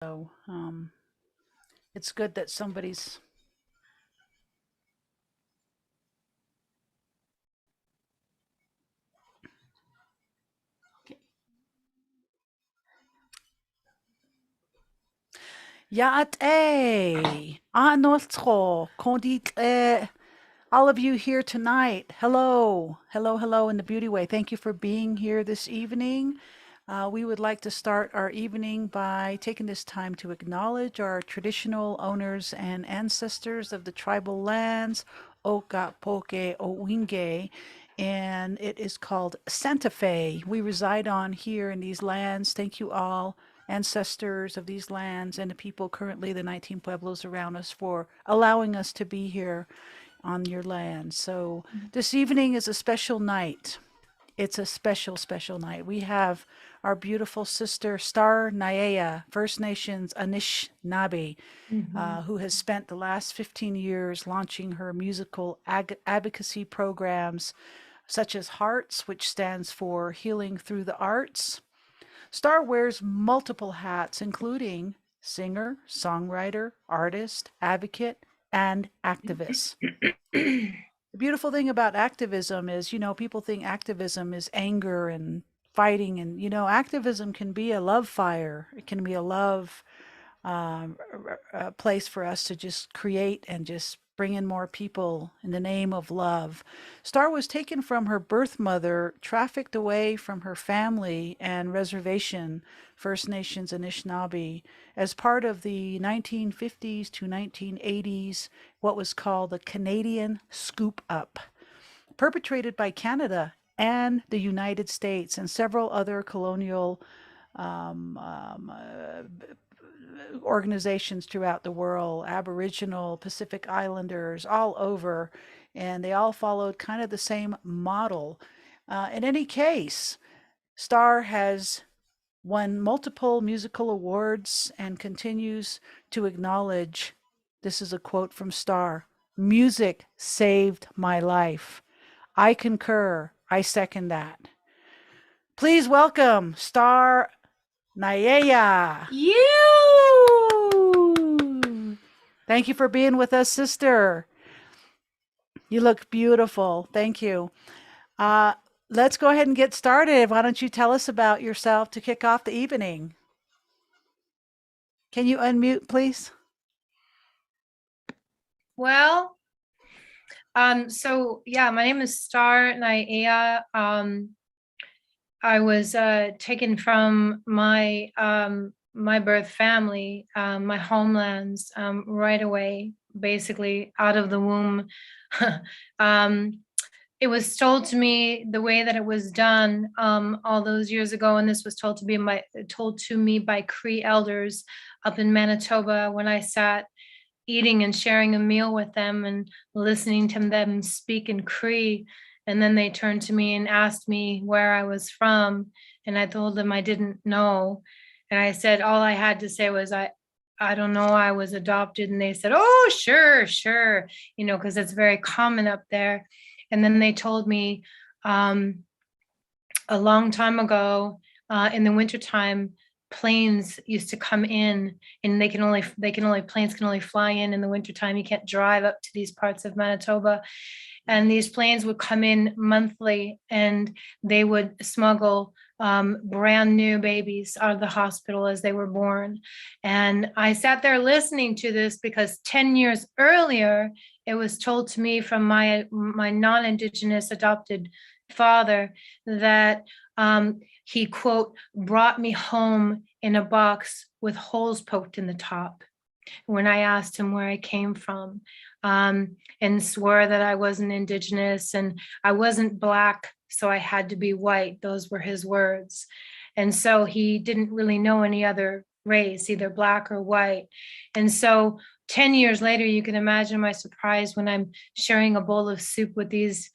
So it's good that somebody's. Yaate, Anoltro, Kondit, all of you here tonight. Hello, hello, hello in the beauty way. Thank you for being here this evening. We would like to start our evening by taking this time to acknowledge our traditional owners and ancestors of the tribal lands, Oka, Poke, Owinge, and it is called Santa Fe. We reside on here in these lands. Thank you all, ancestors of these lands and the people currently, the 19 pueblos around us, for allowing us to be here on your land. So this evening is a special night. It's a special, special night. We have our beautiful sister, Star Naea, First Nations Anishinaabe, who has spent the last 15 years launching her musical advocacy programs, such as Hearts, which stands for Healing Through the Arts. Star wears multiple hats, including singer, songwriter, artist, advocate, and activist. The beautiful thing about activism is, people think activism is anger and fighting, and activism can be a love fire. It can be a love a place for us to just create and just bring in more people in the name of love. Star was taken from her birth mother, trafficked away from her family and reservation, First Nations Anishinaabe, as part of the 1950s to 1980s, what was called the Canadian Scoop Up, perpetrated by Canada and the United States and several other colonial um, um, uh, organizations throughout the world, Aboriginal, Pacific Islanders, all over, and they all followed kind of the same model. In any case, Star has won multiple musical awards and continues to acknowledge, this is a quote from Star, music saved my life. I concur. I second that. Please welcome Star Naea. You. Thank you for being with us, sister. You look beautiful. Thank you. Uh, let's go ahead and get started. Why don't you tell us about yourself to kick off the evening? Can you unmute, please? Well, so yeah, my name is Star Naea. I was taken from my my birth family, my homelands, right away, basically out of the womb. um, it was told to me the way that it was done all those years ago, and this was told to me by Cree elders up in Manitoba when I sat eating and sharing a meal with them and listening to them speak in Cree. And then they turned to me and asked me where I was from. And I told them I didn't know. And I said, all I had to say was, I don't know, I was adopted. And they said, oh, sure, sure, because it's very common up there. And then they told me a long time ago in the wintertime, planes used to come in, and planes can only fly in the wintertime. You can't drive up to these parts of Manitoba. And these planes would come in monthly, and they would smuggle brand new babies out of the hospital as they were born. And I sat there listening to this because 10 years earlier, it was told to me from my non-Indigenous adopted father that he, quote, brought me home in a box with holes poked in the top when I asked him where I came from, and swore that I wasn't Indigenous and I wasn't Black, so I had to be white. Those were his words. And so he didn't really know any other race, either Black or white. And so 10 years later, you can imagine my surprise when I'm sharing a bowl of soup with these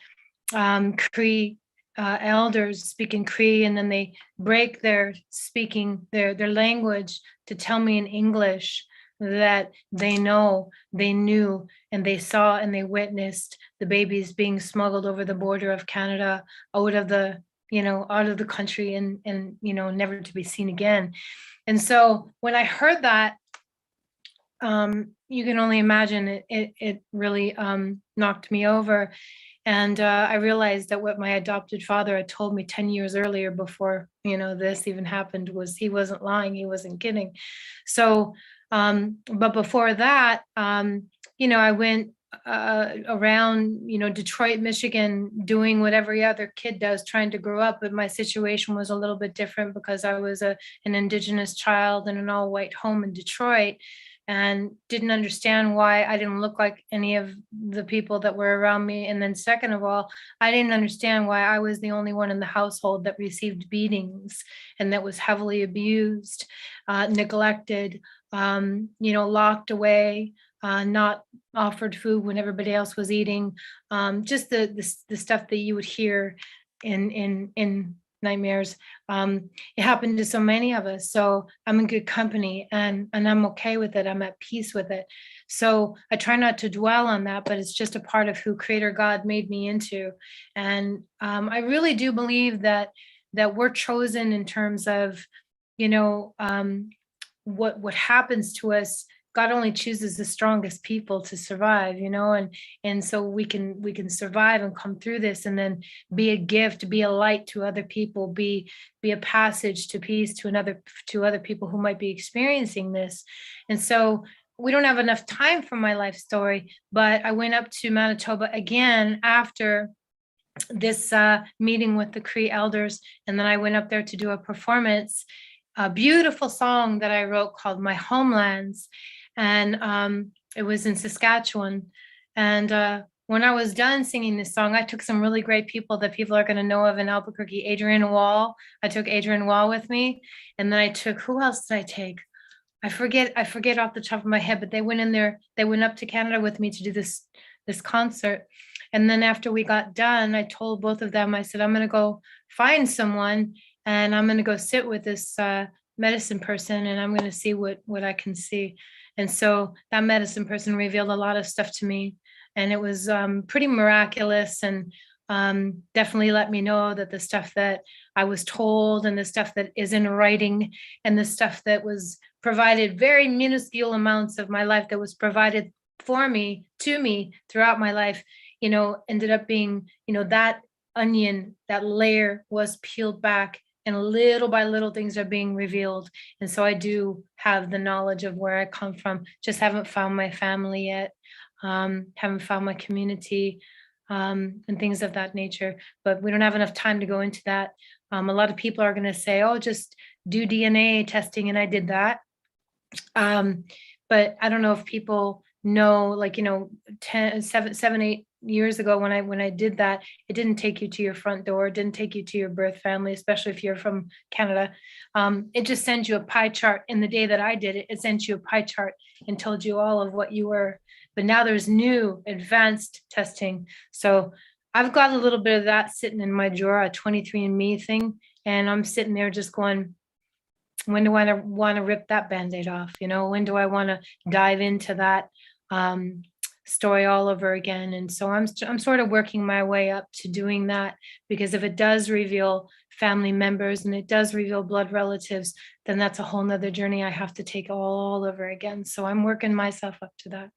Cree elders speaking Cree, and then they break their speaking their language to tell me in English that they know, they knew, and they saw and they witnessed the babies being smuggled over the border of Canada out of the out of the country and never to be seen again. And so when I heard that, you can only imagine it really knocked me over. And I realized that what my adopted father had told me 10 years earlier, before this even happened, was he wasn't lying, he wasn't kidding. So but before that, I went around Detroit, Michigan, doing what every other kid does, trying to grow up. But my situation was a little bit different because I was an Indigenous child in an all-white home in Detroit, and didn't understand why I didn't look like any of the people that were around me. And then second of all, I didn't understand why I was the only one in the household that received beatings and that was heavily abused, neglected, locked away, not offered food when everybody else was eating, just the stuff that you would hear in nightmares. It happened to so many of us. So I'm in good company, and I'm okay with it. I'm at peace with it. So I try not to dwell on that, but it's just a part of who Creator God made me into. And I really do believe that we're chosen in terms of, what happens to us. God only chooses the strongest people to survive, and so we can survive and come through this, and then be a gift, be a light to other people, be a passage to peace to other people who might be experiencing this. And so we don't have enough time for my life story, but I went up to Manitoba again after this meeting with the Cree elders, and then I went up there to do a performance, a beautiful song that I wrote called My Homelands. And it was in Saskatchewan. And when I was done singing this song, I took some really great people that people are going to know of in Albuquerque. Adrienne Wall. I took Adrienne Wall with me. And then I took, who else did I take? I forget off the top of my head, but they went in there, they went up to Canada with me to do this concert. And then after we got done, I told both of them, I said, I'm going to go find someone, and I'm going to go sit with this medicine person, and I'm going to see what I can see. And so that medicine person revealed a lot of stuff to me, and it was pretty miraculous, and definitely let me know that the stuff that I was told, and the stuff that is in writing, and the stuff that was provided, very minuscule amounts of my life that was provided for me, to me throughout my life, ended up being, that onion, that layer was peeled back, and little by little things are being revealed. And so I do have the knowledge of where I come from, just haven't found my family yet, haven't found my community, and things of that nature. But we don't have enough time to go into that. A lot of people are going to say, oh, just do DNA testing. And I did that. But I don't know if people know, like, 7, 8 years ago when I did that, it didn't take you to your front door. It didn't take you to your birth family, especially if you're from Canada. It just sends you a pie chart. In the day that I did it, it sent you a pie chart and told you all of what you were. But now there's new advanced testing. So I've got a little bit of that sitting in my drawer, a 23andMe thing. And I'm sitting there just going, when do I want to rip that Band-Aid off? When do I want to dive into that story all over again? And so I'm sort of working my way up to doing that, because if it does reveal family members and it does reveal blood relatives, then that's a whole nother journey I have to take all over again. So I'm working myself up to that.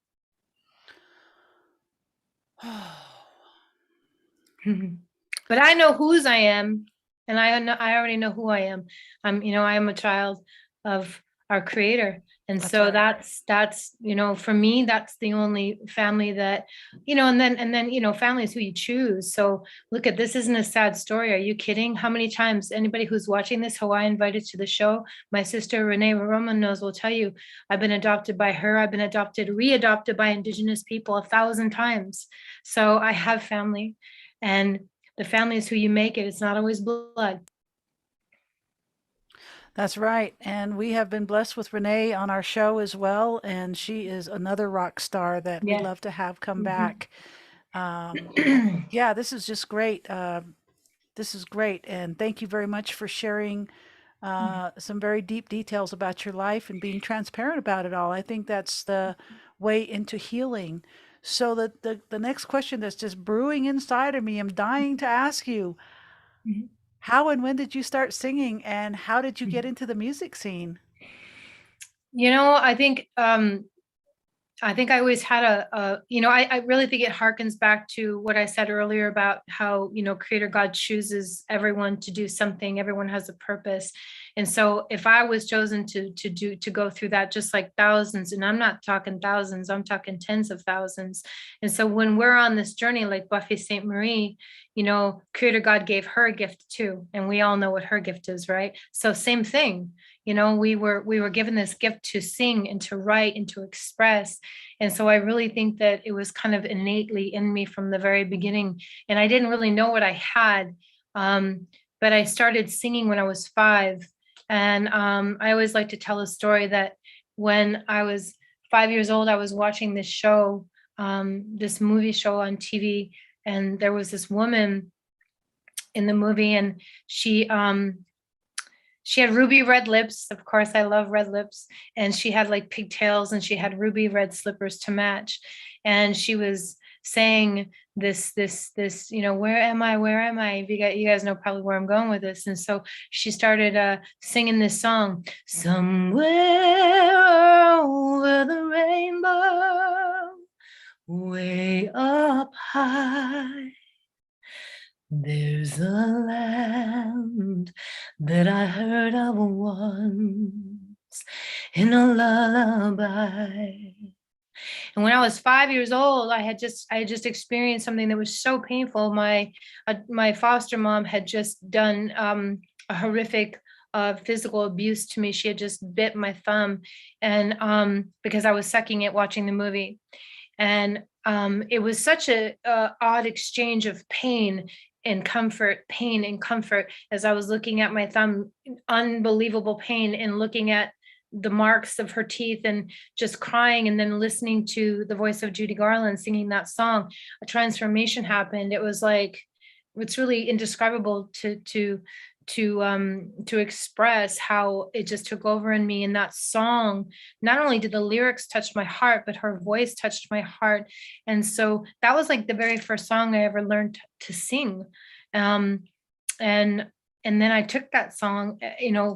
But I know whose I am, and I already know who I am. I am a child of our Creator. And That's so right. that's for me, that's the only family that, and then family is who you choose. So look, at this isn't a sad story. Are you kidding? How many times, anybody who's watching this, who I invited to the show, my sister Renee Roman knows, will tell you, I've been adopted by her. I've been readopted by Indigenous people 1,000 times. So I have family, and the family is who you make it. It's not always blood. That's right. And we have been blessed with Renee on our show as well. And she is another rock star that we'd Yeah. love to have come Mhm. back. Um, yeah, this is just great. This is great. And thank you very much for sharing some very deep details about your life and being transparent about it all. I think that's the way into healing. So the next question that's just brewing inside of me, I'm dying to ask you, Mhm. How and when did you start singing, and how did you get into the music scene? You know, I think I always had I really think it harkens back to what I said earlier about how, Creator God chooses everyone to do something. Everyone has a purpose. And so if I was chosen to go through that, just like thousands, and I'm not talking thousands, I'm talking tens of thousands. And so when we're on this journey, like Buffy St. Marie, Creator God gave her a gift too. And we all know what her gift is, right? So same thing. We were given this gift to sing and to write and to express. And so I really think that it was kind of innately in me from the very beginning. And I didn't really know what I had. Um, but I started singing when I was 5. And I always like to tell a story that when I was 5 years old, I was watching this show, this movie show on TV. And there was this woman in the movie, and she had ruby red lips. Of course, I love red lips. And she had like pigtails, and she had ruby red slippers to match. And she was saying this, where am I? Where am I? You guys know probably where I'm going with this. And so she started singing this song, somewhere over the rainbow, way up high. There's a land that I heard of once in a lullaby. And when I was 5 years old, I had just experienced something that was so painful. My foster mom had just done a horrific physical abuse to me. She had just bit my thumb, and because I was sucking it watching the movie. And it was such a odd exchange of pain and comfort, as I was looking at my thumb, unbelievable pain, and looking at the marks of her teeth and just crying, and then listening to the voice of Judy Garland singing that song. A transformation happened. It was like, it's really indescribable to express how it just took over in me. And that song, not only did the lyrics touch my heart, but her voice touched my heart. And so that was like the very first song I ever learned to sing. um and and then I took that song,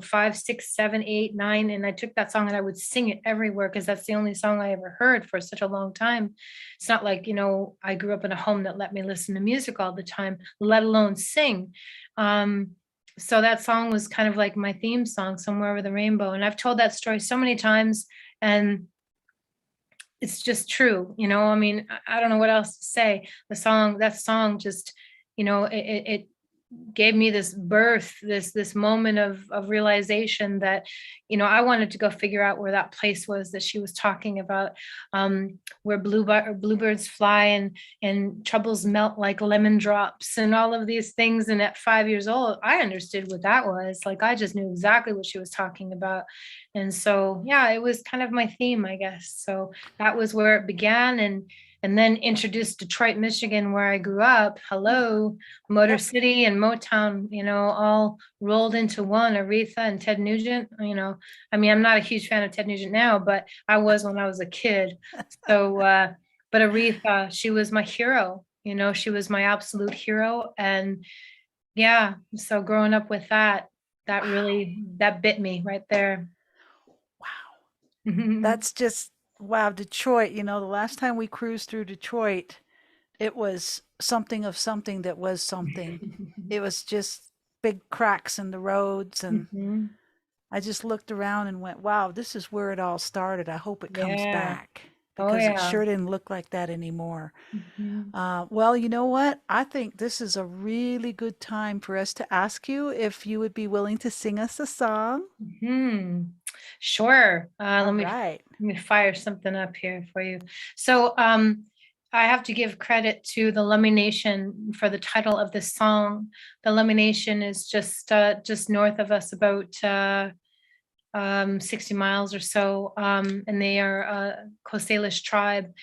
5, 6, 7, 8, 9, and I took that song and I would sing it everywhere, because that's the only song I ever heard for such a long time. It's not like, I grew up in a home that let me listen to music all the time, let alone sing. So that song was kind of like my theme song, Somewhere Over the Rainbow. And I've told that story so many times, and it's just true. I mean, I don't know what else to say. That song just, it gave me this birth, this moment of realization that, I wanted to go figure out where that place was that she was talking about, where bluebirds fly, and troubles melt like lemon drops, and all of these things. And at 5 years old, I understood what that was. Like, I just knew exactly what she was talking about. And so, yeah, it was kind of my theme, I guess. So that was where it began. And then introduced Detroit, Michigan, where I grew up. Hello, Motor Yep. City and Motown, all rolled into one. Aretha and Ted Nugent, I mean, I'm not a huge fan of Ted Nugent now, but I was when I was a kid. So, but Aretha, she was my hero. She was my absolute hero. And yeah, so growing up with that Wow. really, that bit me right there. Wow. Mhm. That's just wow, Detroit, the last time we cruised through Detroit, it was something of something that was something. It was just big cracks in the roads, and Mhm. I just looked around and went, "Wow, this is where it all started. I hope it comes Yeah. back Oh because it yeah. sure didn't look like that anymore." Mhm. Well, you know what? I think this is a really good time for us to ask you if you would be willing to sing us a song. Hmm. Sure. All right. Let me fire something up here for you. So, I have to give credit to the Lummi Nation for the title of this song. The Lummi Nation is just north of us, about 60 miles or so, and they are a Coast Salish tribe.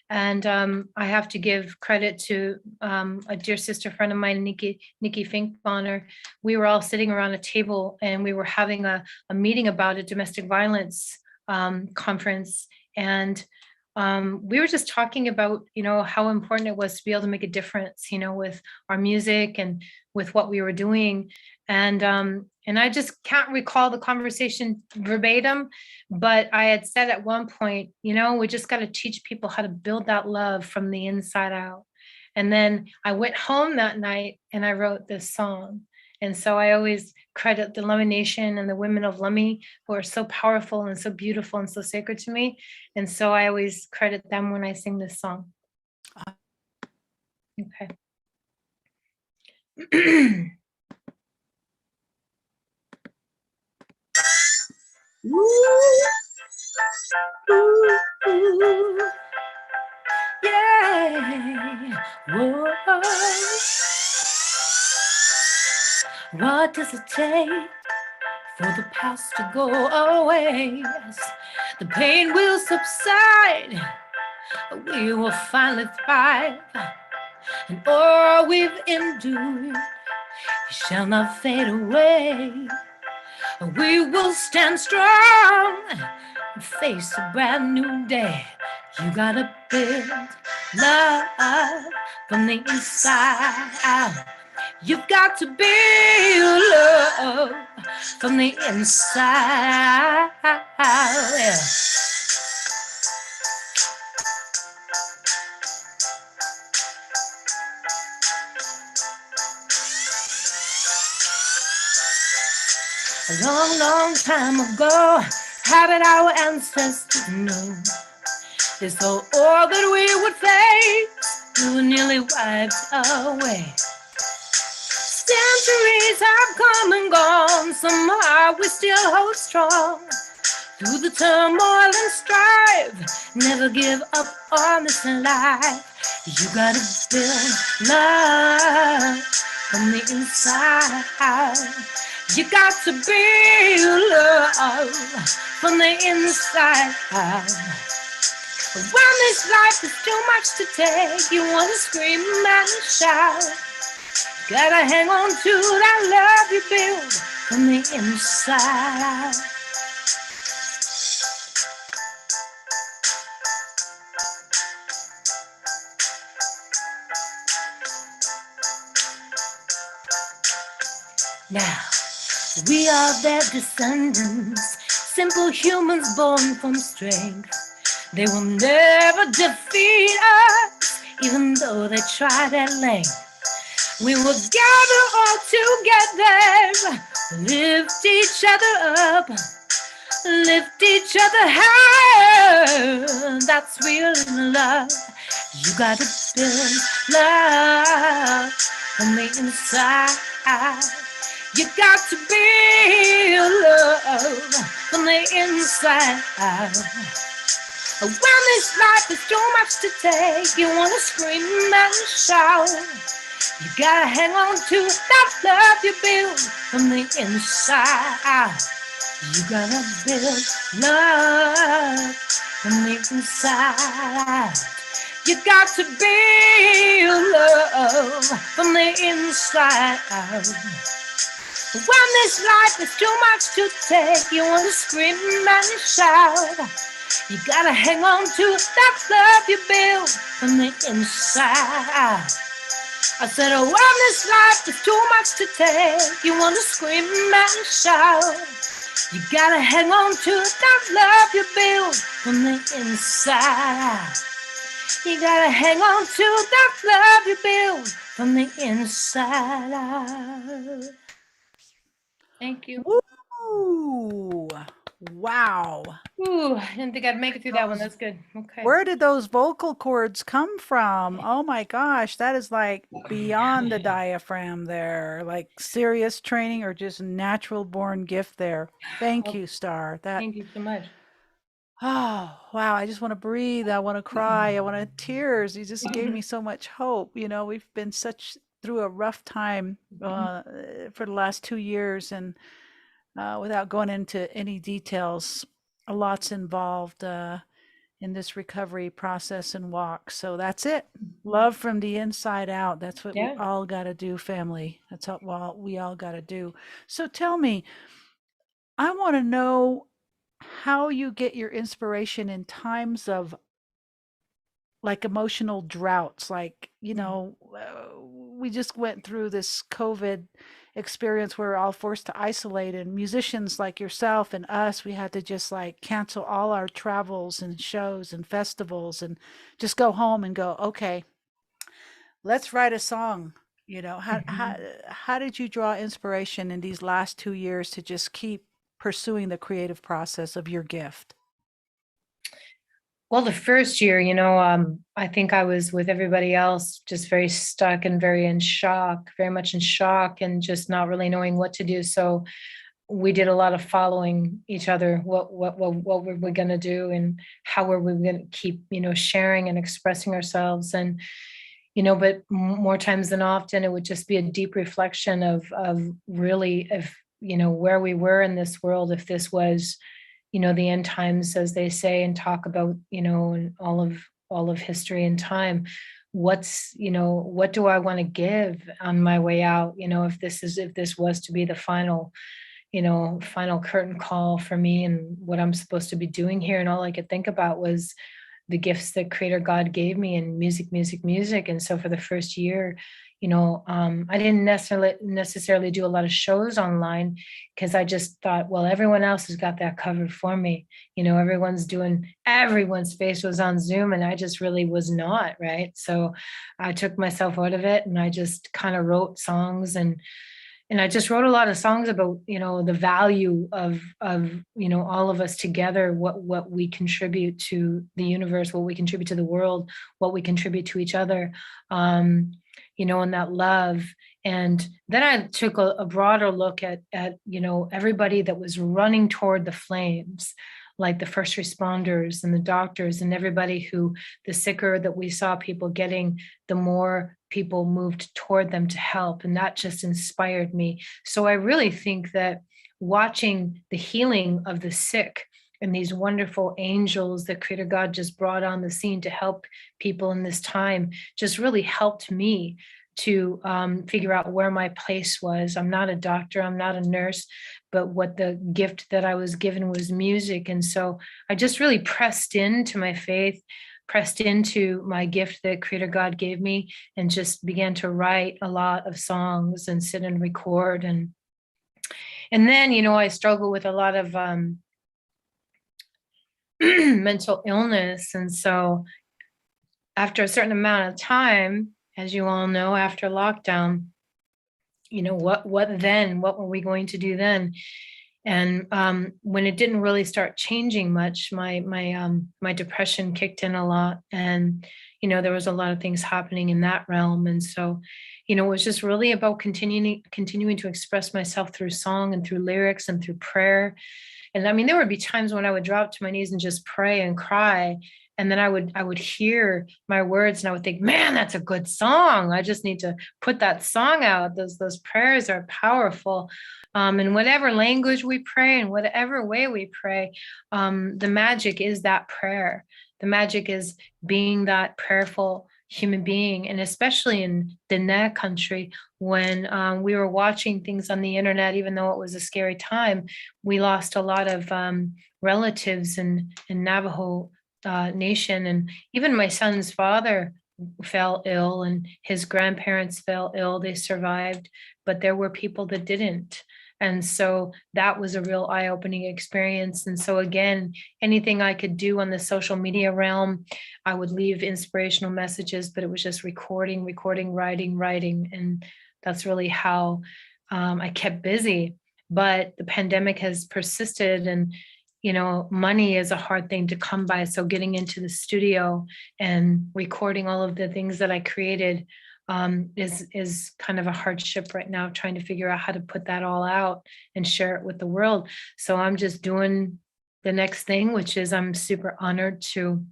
And I have to give credit to a dear sister friend of mine, Nikki Finkbonner. We were all sitting around a table, and we were having a meeting about a domestic violence conference. And we were just talking about, how important it was to be able to make a difference, with our music and with what we were doing. And I just can't recall the conversation verbatim, but I had said at one point, we just got to teach people how to build that love from the inside out. And then I went home that night and I wrote this song. And so I always credit the Lummi Nation and the women of Lummi, who are so powerful and so beautiful and so sacred to me. And so I always credit them when I sing this song. Okay. Yeah. Whoa. What does it take for the past to go away? The pain will subside. We will finally thrive. And all we've endured shall not fade away. We will stand strong and face a brand new day. You gotta build love from the inside out. You've got to build love from the inside out. Yeah. A long, long time ago, how did our ancestors know this whole war that we would face? We were nearly wiped away. Centuries have come and gone, somehow we still hold strong. Through the turmoil and strife, never give up on this life. You gotta build love from the inside out. You got to build love from the inside out. When this life is too much to take, you wanna scream and shout. Gotta hang on to that love you build from the inside out. Now, we are their descendants, simple humans born from strength. They will never defeat us, even though they tried at length. We will gather all together, lift each other up, lift each other high. That's real love. You gotta build love from the inside. You got to build love from the inside out. When this life is too much to take, you wanna scream and shout. You gotta hang on to that love you build from the inside out. You gotta build love from the inside out. You got to build love from the inside out. When this life is too much to take, you want to scream and shout. You gotta hang on to that love you build from the inside out. I said, oh, when this life is too much to take, you want to scream and shout. You gotta hang on to that love you build from the inside out. You gotta hang on to that love you build from the inside out. Thank you. Woo! Wow. Ooh, I didn't think I'd make it through that one. That's good. Okay. Where did those vocal cords come from? Oh my gosh, that is like beyond the diaphragm there. Like serious training or just natural born gift there. Thank Well, you, Star. That thank you so much. Oh, wow. I just want to breathe. I want to cry. I want to tears. You just gave me so much hope. We've been such through a rough time for the last 2 years, and without going into any details, a lot's involved in this recovery process and walk. So that's it. Love from the inside out. That's what we Yeah. all got to do, family. That's what we all got to do. So tell me, I want to know how you get your inspiration in times of like emotional droughts, like, we just went through this COVID experience where we're all forced to isolate, and musicians like yourself and us, we had to just like cancel all our travels and shows and festivals and just go home and go, okay, let's write a song. Mhm. How did you draw inspiration in these last 2 years to just keep pursuing the creative process of your gift? Well, the first year, I think I was with everybody else, just very stuck and very in shock, very much in shock, and just not really knowing what to do. So we did a lot of following each other. What were we going to do, and how were we going to keep, sharing and expressing ourselves? And but more times than often, it would just be a deep reflection of really, if where we were in this world, if this was the end times, as they say and talk about, and all of history and time. What do I want to give on my way out? If this was to be the final curtain call for me and what I'm supposed to be doing here. And all I could think about was the gifts that Creator God gave me in music, music, music. And so for the first year, I didn't necessarily do a lot of shows online, because I just thought, well, everyone else has got that covered for me. Everyone's face was on Zoom, and I just really was not, right? So I took myself out of it, and I just kind of wrote songs, and I just wrote a lot of songs about, the value of all of us together, what we contribute to the universe, what we contribute to the world, what we contribute to each other, and that love. And then I took a broader look at everybody that was running toward the flames, like the first responders and the doctors and everybody who, the sicker that we saw people getting, the more people moved toward them to help. And that just inspired me. So I really think that watching the healing of the sick and these wonderful angels that Creator God just brought on the scene to help people in this time just really helped me to figure out where my place was. I'm not a doctor, I'm not a nurse, but what the gift that I was given was music. And so I just really pressed into my faith, pressed into my gift that Creator God gave me, and just began to write a lot of songs and sit and record. And then, I struggle with a lot of mental illness. And so after a certain amount of time, as you all know, after lockdown, what then? What were we going to do then? And when it didn't really start changing much, my depression kicked in a lot, and there was a lot of things happening in that realm. And so, it was just really about continuing to express myself through song and through lyrics and through prayer. And I mean, there would be times when I would drop to my knees and just pray and cry. And then I would hear my words, and I would think, man, that's a good song. I just need to put that song out. Those prayers are powerful. In whatever language we pray, in whatever way we pray, the magic is that prayer. The magic is being that prayerful human being. And especially in Diné country, when we were watching things on the internet, even though it was a scary time, we lost a lot of relatives in Navajo nation. And even my son's father fell ill, and his grandparents fell ill. They survived, but there were people that didn't. And so that was a real eye-opening experience. And so again, anything I could do on the social media realm, I would leave inspirational messages, but it was just recording, writing. And that's really how I kept busy. But the pandemic has persisted, and money is a hard thing to come by. So getting into the studio and recording all of the things that I created is kind of a hardship right now, trying to figure out how to put that all out and share it with the world. So I'm just doing the next thing, which is I'm super honored to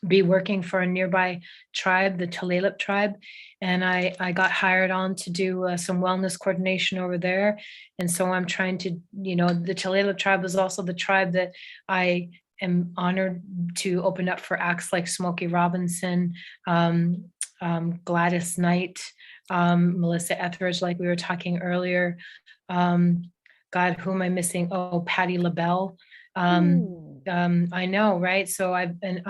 be working for a nearby tribe, the Tulalip tribe. And I got hired on to do some wellness coordination over there. And so I'm trying to, the Tulalip tribe is also the tribe that I am honored to open up for acts like Smokey Robinson, Gladys Knight, Melissa Etheridge, like we were talking earlier. God, who am I missing? Oh, Patti LaBelle. Ooh. I know, right? So I've been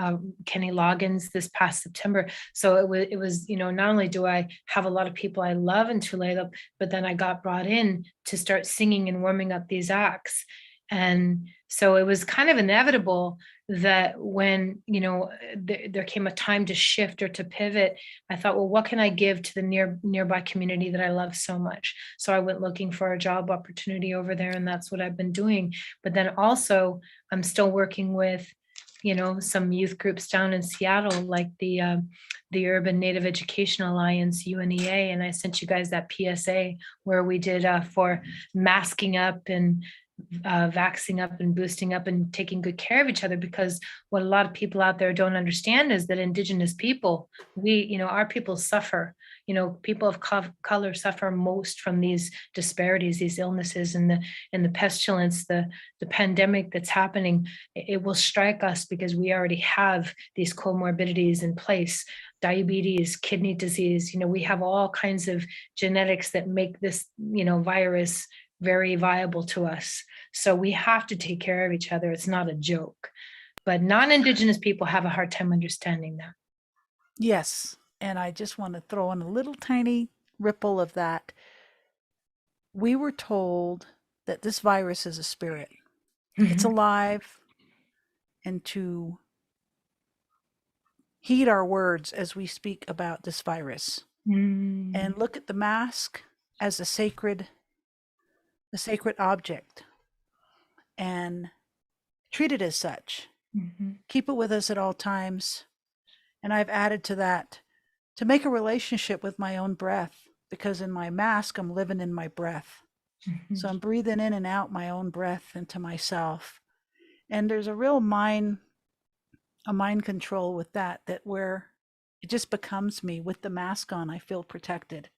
Kenny Loggins this past September. So it was, not only do I have a lot of people I love in Tulalip, but then I got brought in to start singing and warming up these acts. And so it was kind of inevitable that when, there came a time to shift or to pivot, I thought, well, what can I give to the nearby community that I love so much? So I went looking for a job opportunity over there, and that's what I've been doing. But then also, I'm still working with, some youth groups down in Seattle, like the Urban Native Education Alliance, UNEA, and I sent you guys that PSA where we did for masking up and vaxing up and boosting up and taking good care of each other, because what a lot of people out there don't understand is that Indigenous people, our people suffer. People of color suffer most from these disparities, these illnesses, and the pestilence, the pandemic that's happening. It will strike us because we already have these comorbidities in place: diabetes, kidney disease. We have all kinds of genetics that make this, virus very viable to us. So we have to take care of each other. It's not a joke. But non-Indigenous people have a hard time understanding that. Yes. And I just want to throw in a little tiny ripple of that. We were told that this virus is a spirit. It's Mhm. alive, and to heed our words as we speak about this virus Mm, and look at the mask as a sacred object, and treat it as such. mhm, Keep it with us at all times. And I've added to that to make a relationship with my own breath, because in my mask, I'm living in my breath. mhm, So I'm breathing in and out my own breath into myself. And there's a mind control with that where it just becomes me. With the mask on, I feel protected.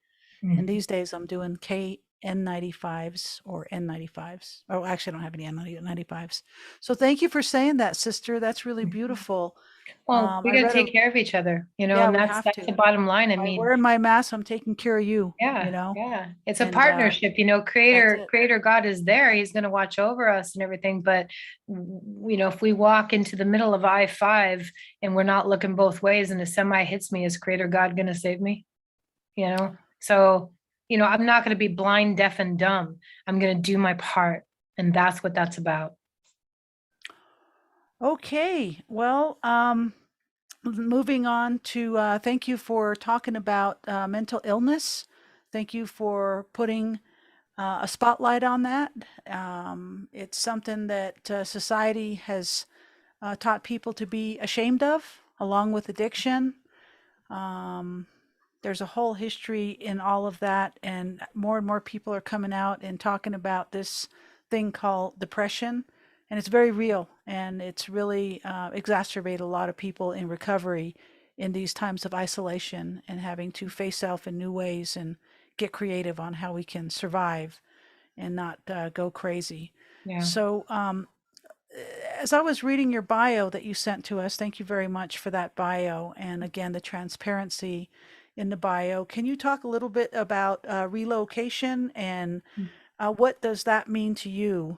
And mhm. these days I'm doing KN95s or N95s. Oh, actually, I don't have any N95s. So thank you for saying that, sister. That's really beautiful. Well, we I got to read a, take care of each other, yeah, and we that's have that's the to. bottom line. I By mean, wearing my mask, I'm taking care of you, yeah, yeah. It's a and partnership, that's Creator, it. Creator God is there. He's going to watch over us and everything. But if we walk into the middle of I-5 and we're not looking both ways and a semi hits me, is Creator God going to save me? So, I'm not going to be blind, deaf, and dumb. I'm going to do my part. And that's what that's about. Okay. Well, moving on to thank you for talking about mental illness. Thank you for putting a spotlight on that. It's something that society has taught people to be ashamed of, along with addiction. Um, there's a whole history in all of that, and more people are coming out and talking about this thing called depression, and it's very real, and it's really exacerbated a lot of people in recovery in these times of isolation and having to face self in new ways and get creative on how we can survive and not go crazy. Yeah. So, as I was reading your bio that you sent to us, thank you very much for that bio. And again, the transparency in the bio. Can you talk a little bit about relocation and what does that mean to you?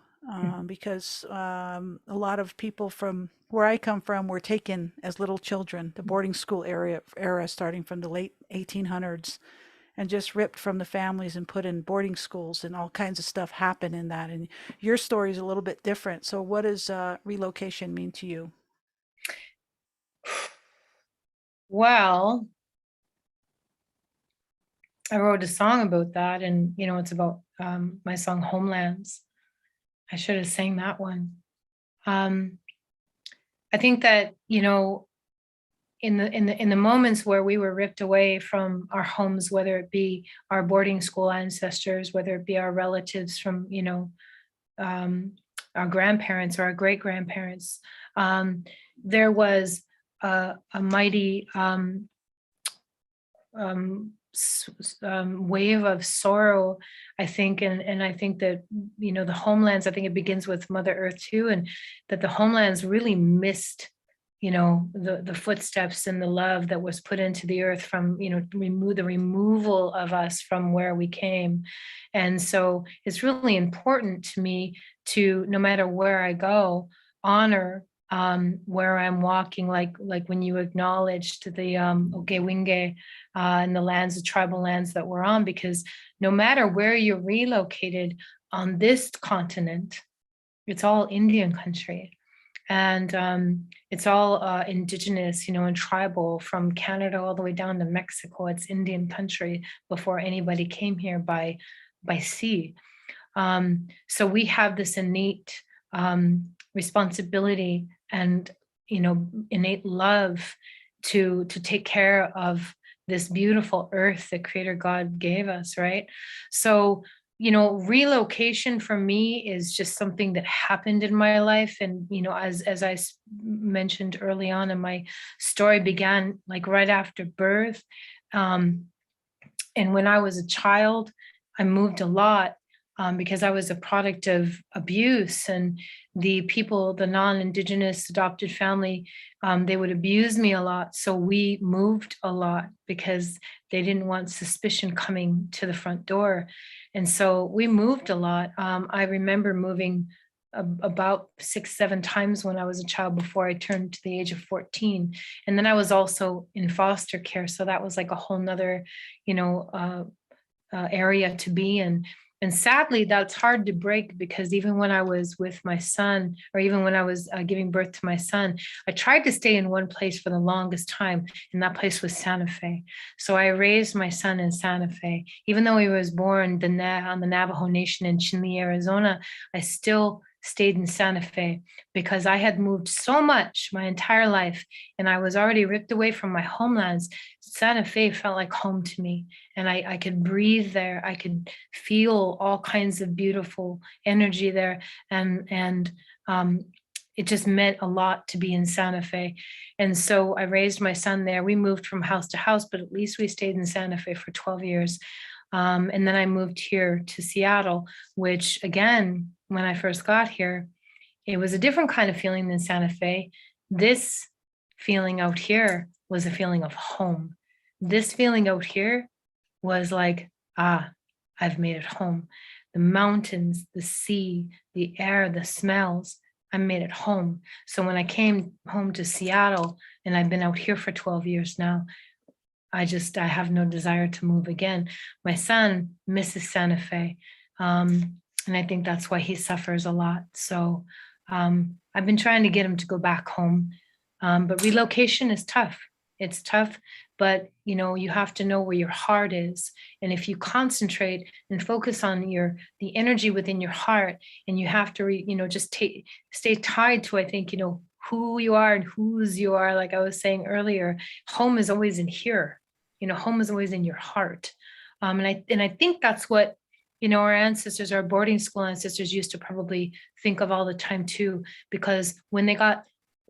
Because a lot of people from where I come from were taken as little children, the boarding school era starting from the late 1800s, and just ripped from the families and put in boarding schools, and all kinds of stuff happened in that. And your story is a little bit different. So what does relocation mean to you? Well, I wrote a song about that, and it's about my song Homelands. I should have sang that one. Um, I think that, in the moments where we were ripped away from our homes, whether it be our boarding school ancestors, whether it be our relatives from, um, our grandparents or our great grandparents, there was a mighty wave of sorrow, I think. And I think that, the homelands, I think it begins with Mother Earth too, and that the homelands really missed, the footsteps and the love that was put into the earth from, the removal of us from where we came. And so it's really important to me to, no matter where I go, honor where I'm walking, like when you acknowledged the Okewinge and the lands, the tribal lands that we're on, because no matter where you're relocated on this continent, it's all Indian country. And it's all indigenous, and tribal, from Canada all the way down to Mexico. It's Indian country before anybody came here by sea. So we have this innate responsibility and innate love to take care of this beautiful earth that Creator God gave us, right? So relocation for me is just something that happened in my life. And as I mentioned early on, in my story began like right after birth. And when I was a child, I moved a lot because I was a product of abuse, and the people, the non-Indigenous adopted family, they would abuse me a lot. So we moved a lot because they didn't want suspicion coming to the front door. And so we moved a lot. I remember moving about 6, 7 times when I was a child before I turned to the age of 14. And then I was also in foster care. So that was like a whole nother, area to be in. And sadly, that's hard to break, because even when I was with my son, or even when I was giving birth to my son, I tried to stay in one place for the longest time, and that place was Santa Fe. So I raised my son in Santa Fe. Even though he was born on the Navajo Nation in Chinle, Arizona, I still stayed in Santa Fe because I had moved so much my entire life, and I was already ripped away from my homelands. Santa Fe felt like home to me, and I could breathe there. I could feel all kinds of beautiful energy there, and it just meant a lot to be in Santa Fe. And so I raised my son there. We moved from house to house, but at least we stayed in Santa Fe for 12 years. And then I moved here to Seattle, which again, when I first got here, it was a different kind of feeling than Santa Fe. This feeling out here was a feeling of home. This feeling out here was like, I've made it home. The mountains, the sea, the air, the smells, I made it home. So when I came home to Seattle, and I've been out here for 12 years now, I have no desire to move again. My son misses Santa Fe. And I think that's why he suffers a lot. So I've been trying to get him to go back home. But relocation is tough. It's tough, but you have to know where your heart is. And if you concentrate and focus on the energy within your heart, and you have to just stay tied to, I think, who you are and whose you are. Like I was saying earlier, home is always in here. Home is always in your heart. And I think that's what our ancestors, our boarding school ancestors, used to probably think of all the time too, because when they got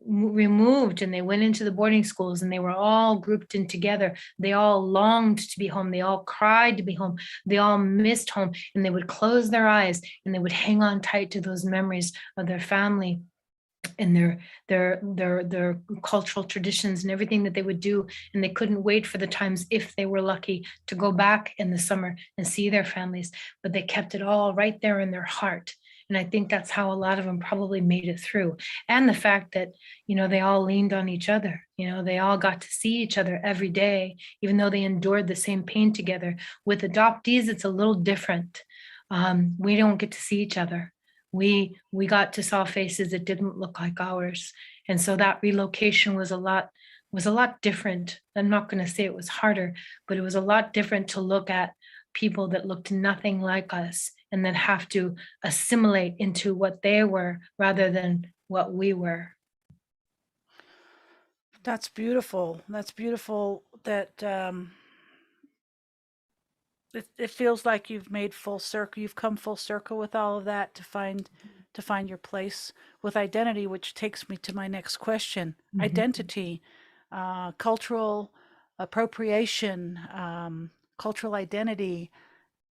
removed and they went into the boarding schools and they were all grouped in together, they all longed to be home. They all cried to be home. They all missed home, and they would close their eyes and they would hang on tight to those memories of their family and their cultural traditions and everything that they would do. And they couldn't wait for the times, if they were lucky, to go back in the summer and see their families, but they kept it all right there in their heart. And I think that's how a lot of them probably made it through. And the fact that, they all leaned on each other. They all got to see each other every day, even though they endured the same pain together. With adoptees, it's a little different. We don't get to see each other. We got to saw faces that didn't look like ours. And so that relocation was a lot different. I'm not going to say it was harder, but it was a lot different to look at people that looked nothing like us and then have to assimilate into what they were rather than what we were. That's beautiful. That's beautiful that it feels like you've made full circle. You've come full circle with all of that to find your place with identity, which takes me to my next question. Mhm. Identity, cultural appropriation, cultural identity,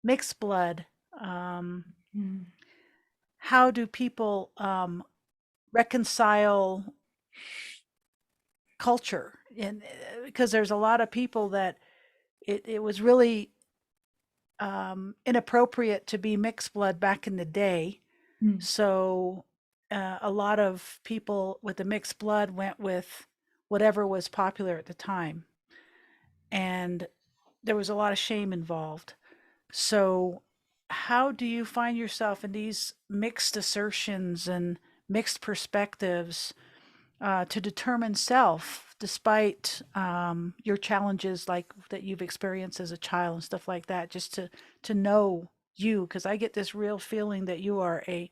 mixed blood. Mhm. How do people reconcile culture? And because there's a lot of people that it was really inappropriate to be mixed blood back in the day. Mm. So a lot of people with the mixed blood went with whatever was popular at the time. And there was a lot of shame involved. So, how do you find yourself in these mixed assertions and mixed perspectives to determine self, despite your challenges, like that you've experienced as a child and stuff like that? Just to know you, because I get this real feeling that you are a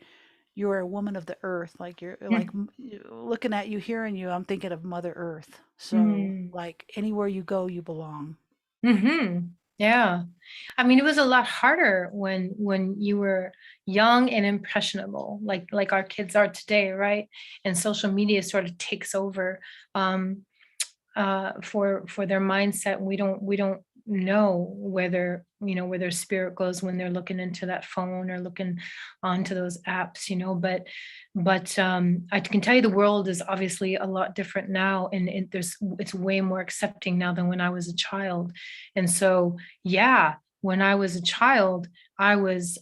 woman of the earth. Like you're like Mm. looking at you, hearing you. I'm thinking of Mother Earth. So, Mm. like anywhere you go, you belong. Mm-hmm. Yeah. I mean, it was a lot harder when you were young and impressionable, like our kids are today, right? And social media sort of takes over. Um, for their mindset. We don't know where their spirit goes when they're looking into that phone or looking onto those apps, but I can tell you the world is obviously a lot different now, and it's way more accepting now than when I was a child. And so yeah, when I was a child, I was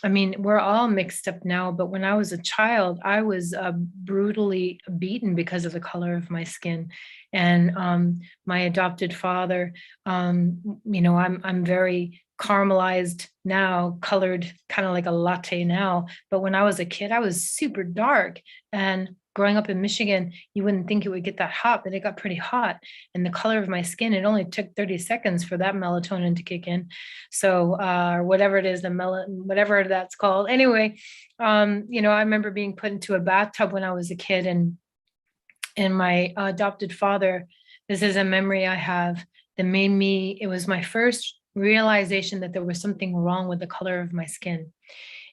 I mean, we're all mixed up now, but when I was a child, I was brutally beaten because of the color of my skin. And my adopted father, I'm very caramelized now, colored kind of like a latte now. But when I was a kid, I was super dark. And growing up in Michigan, you wouldn't think it would get that hot, but it got pretty hot. And the color of my skin, it only took 30 seconds for that melatonin to kick in. So, or whatever it is, whatever that's called. Anyway, I remember being put into a bathtub when I was a kid, and my adopted father, this is a memory I have that made me, it was my first realization that there was something wrong with the color of my skin.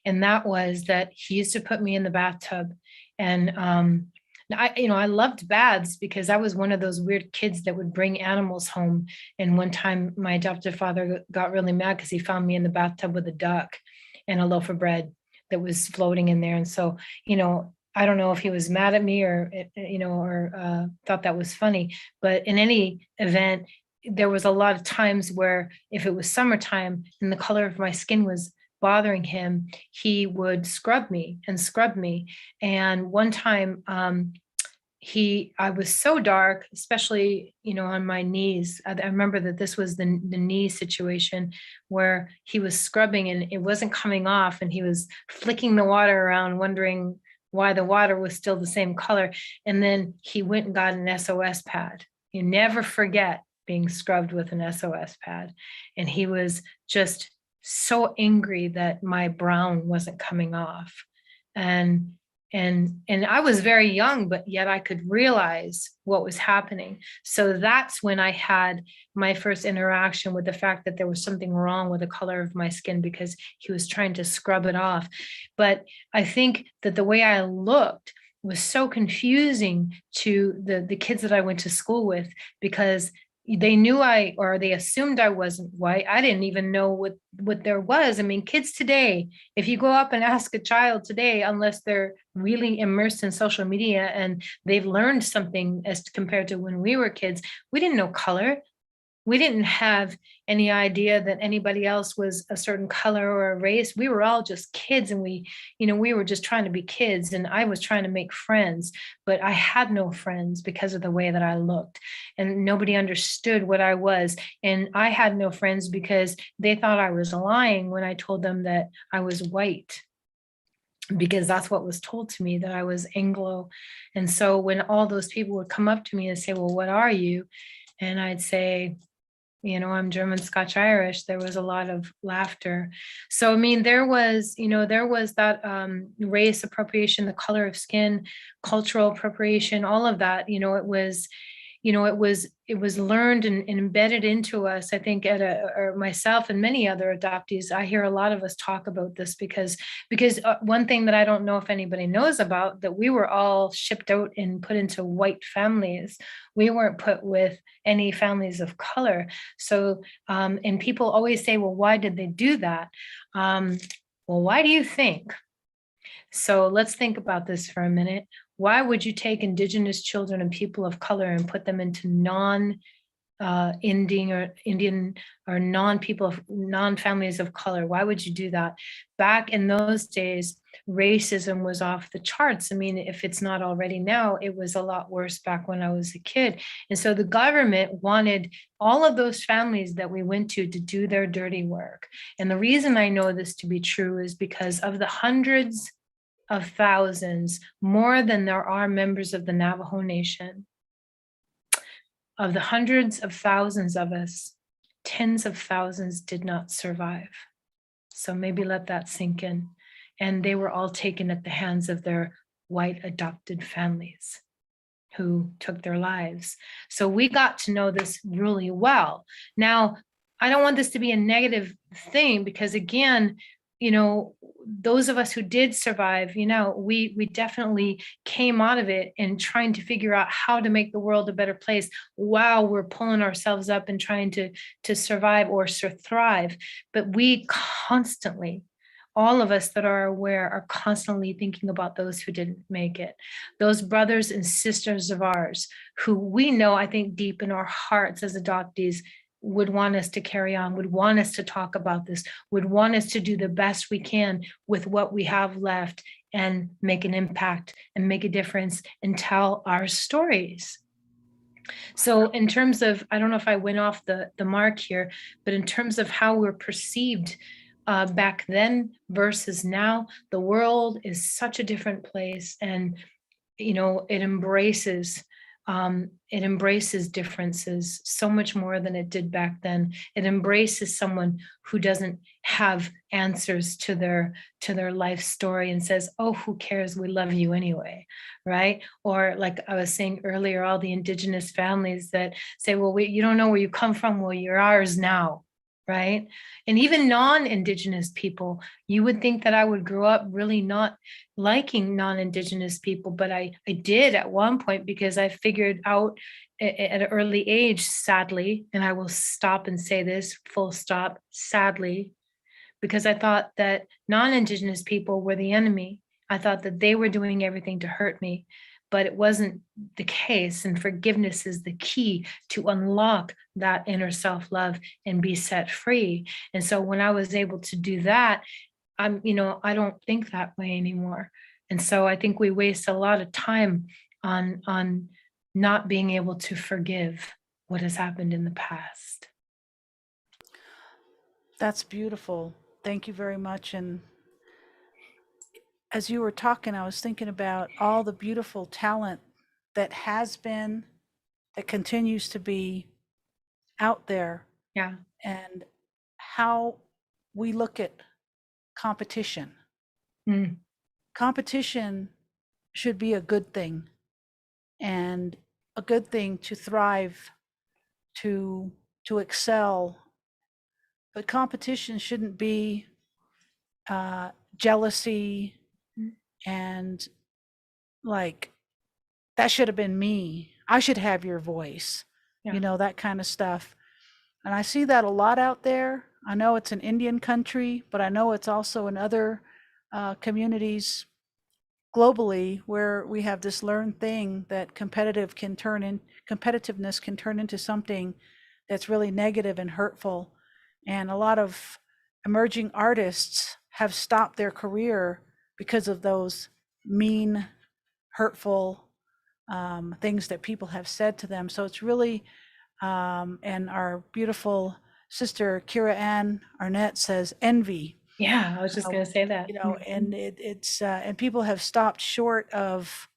And that was that he used to put me in the bathtub. And I loved baths because I was one of those weird kids that would bring animals home. And one time my adoptive father got really mad because he found me in the bathtub with a duck and a loaf of bread that was floating in there. And so, I don't know if he was mad at me or thought that was funny, but in any event, there was a lot of times where if it was summertime and the color of my skin was bothering him, he would scrub me and scrub me. And one time, I was so dark, especially, on my knees. I remember that this was the knee situation where he was scrubbing and it wasn't coming off, and he was flicking the water around, wondering why the water was still the same color. And then he went and got an SOS pad. You never forget being scrubbed with an SOS pad. And he was just so angry that my brown wasn't coming off. And I was very young, but yet I could realize what was happening. So that's when I had my first interaction with the fact that there was something wrong with the color of my skin, because he was trying to scrub it off. But I think that the way I looked was so confusing to the kids that I went to school with, because they knew or they assumed I wasn't white. I didn't even know what there was. I mean, kids today, if you go up and ask a child today, unless they're really immersed in social media and they've learned something as compared to when we were kids, we didn't know color. We didn't have any idea that anybody else was a certain color or a race. We were all just kids, and we were just trying to be kids, and I was trying to make friends, but I had no friends because of the way that I looked, and nobody understood what I was. And I had no friends because they thought I was lying when I told them that I was white, because that's what was told to me, that I was Anglo. And so when all those people would come up to me and say, well, what are you? And I'd say, I'm German, Scotch, Irish, there was a lot of laughter. So, I mean, there was that race appropriation, the color of skin, cultural appropriation, all of that. It was learned and embedded into us. I think or myself and many other adoptees, I hear a lot of us talk about this because one thing that I don't know if anybody knows about, that we were all shipped out and put into white families. We weren't put with any families of color. So, and people always say, well, why did they do that? Well, why do you think? So let's think about this for a minute. Why would you take Indigenous children and people of color and put them into Indian or non-families of color. Why would you do that? Back in those days, racism was off the charts. I mean, if it's not already now, it was a lot worse back when I was a kid. And so the government wanted all of those families that we went to do their dirty work. And the reason I know this to be true is because of the hundreds of thousands, more than there are members of the Navajo Nation, of the hundreds of thousands of us, tens of thousands did not survive. So maybe let that sink in. And they were all taken at the hands of their white adopted families who took their lives. So we got to know this really well. Now, I don't want this to be a negative thing because, again, those of us who did survive, we definitely came out of it and trying to figure out how to make the world a better place while we're pulling ourselves up and trying to survive or thrive. But we constantly, all of us that are aware, are constantly thinking about those who didn't make it, those brothers and sisters of ours who we know, I think deep in our hearts as adoptees, would want us to carry on, would want us to talk about this, would want us to do the best we can with what we have left and make an impact and make a difference and tell our stories. So in terms of, I don't know if I went off the mark here, but in terms of how we're perceived back then versus now, the world is such a different place, and it embraces differences so much more than it did back then. It embraces someone who doesn't have answers to their life story and says, oh, who cares, we love you anyway, right? Or like I was saying earlier, all the Indigenous families that say, well, you don't know where you come from, well, you're ours now, right? And even non-Indigenous people, you would think that I would grow up really not liking non-Indigenous people, but I did at one point because I figured out at an early age, sadly, and I will stop and say this, full stop, sadly, because I thought that non-Indigenous people were the enemy. I thought that they were doing everything to hurt me, but it wasn't the case. And forgiveness is the key to unlock that inner self-love and be set free. And so when I was able to do that, I don't think that way anymore. And so I think we waste a lot of time on not being able to forgive what has happened in the past. That's beautiful. Thank you very much. And as you were talking, I was thinking about all the beautiful talent that has been, that continues to be out there, Yeah. and how we look at competition. Mm. Competition should be a good thing, and a good thing to thrive, to excel. But competition shouldn't be jealousy and like, that should have been me. I should have your voice, Yeah. that kind of stuff. And I see that a lot out there. I know it's an Indian country, but I know it's also in other communities globally where we have this learned thing that competitiveness can turn into something that's really negative and hurtful. And a lot of emerging artists have stopped their career because of those mean, hurtful things that people have said to them. So it's really, and our beautiful sister Kira Ann Arnett says, envy. Yeah, I was just going to say that. And it's and people have stopped short of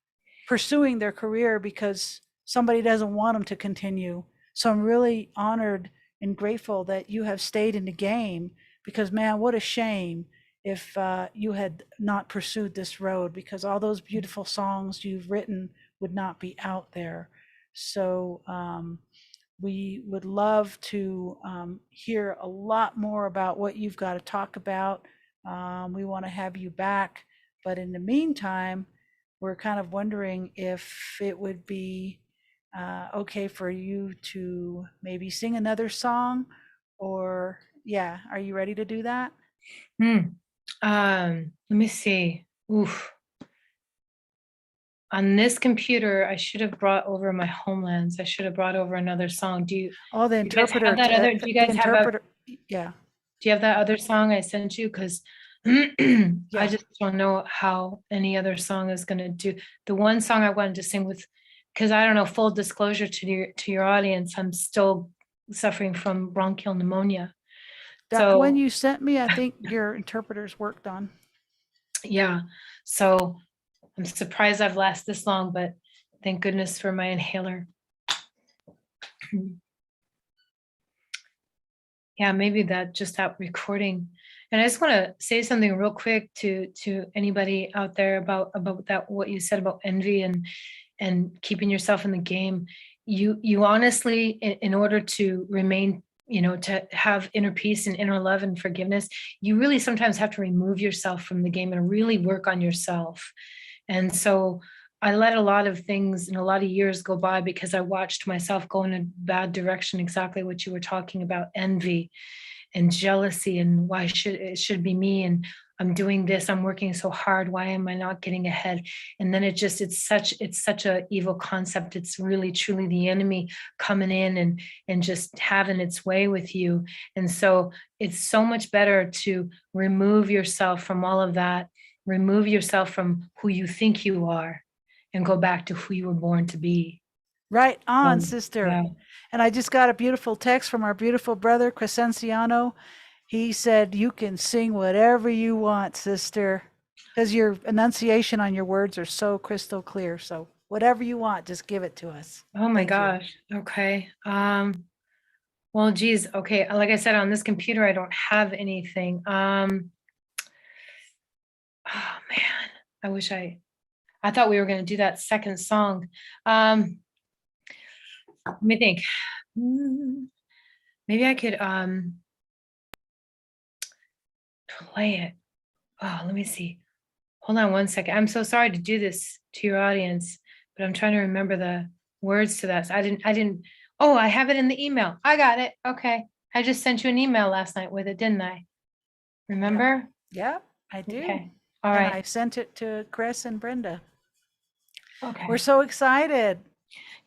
pursuing their career because somebody doesn't want them to continue. So I'm really honored and grateful that you have stayed in the game, because man, what a shame if you had not pursued this road, because all those beautiful songs you've written would not be out there. So we would love to hear a lot more about what you've got to talk about. We want to have you back. But in the meantime, we're kind of wondering if it would be okay for you to maybe sing another song, or yeah, are you ready to do that? Let me see. Oof. on this computer, I should have brought over my homelands. I should have brought over another song. Oh, the You guys interpreter, have that other, do you the guys have interpreter. Yeah. do you have that other song I sent you? Because I Yeah. just don't know how any other song is gonna do. The one song I wanted to sing with, because I don't know, full disclosure to your audience, I'm still suffering from bronchial pneumonia. That one So you sent me, I think your interpreters worked on. yeah, so I'm surprised I've lasted this long, but thank goodness for my inhaler. Yeah, maybe that recording. And I just want to say something real quick to anybody out there about that, what you said about envy and keeping yourself in the game. You honestly, in order to remain, to have inner peace and inner love and forgiveness, you really sometimes have to remove yourself from the game and really work on yourself. And so I let a lot of things and a lot of years go by because I watched myself go in a bad direction, exactly what you were talking about, envy and jealousy, and why should it should be me, and I'm doing this, I'm working so hard, why am I not getting ahead? And then it's such a evil concept. It's really truly the enemy coming in and just having its way with you. And so it's so much better to remove yourself from all of that, remove yourself from who you think you are, and go back to who you were born to be. Right on, Um, sister. yeah. And I just got a beautiful text from our beautiful brother, Crescenciano. He said, you can sing whatever you want, sister, because your enunciation on your words are so crystal clear. So whatever you want, just give it to us. Oh my Thank you. gosh. Okay. Well, geez. Okay. Like I said, on this computer, I don't have anything. Oh man, I thought we were going to do that second song. Let me think. Maybe I could play it. Oh, let me see. Hold on one second. I'm so sorry to do this to your audience, but I'm trying to remember the words to that. So I didn't. Oh, I have it in the email. I got it. Okay. I just sent you an email last night with it, didn't I? Yep. Remember? Yep, I do. Okay. All And right. I sent it to Chris and Brenda. We're Okay. so excited.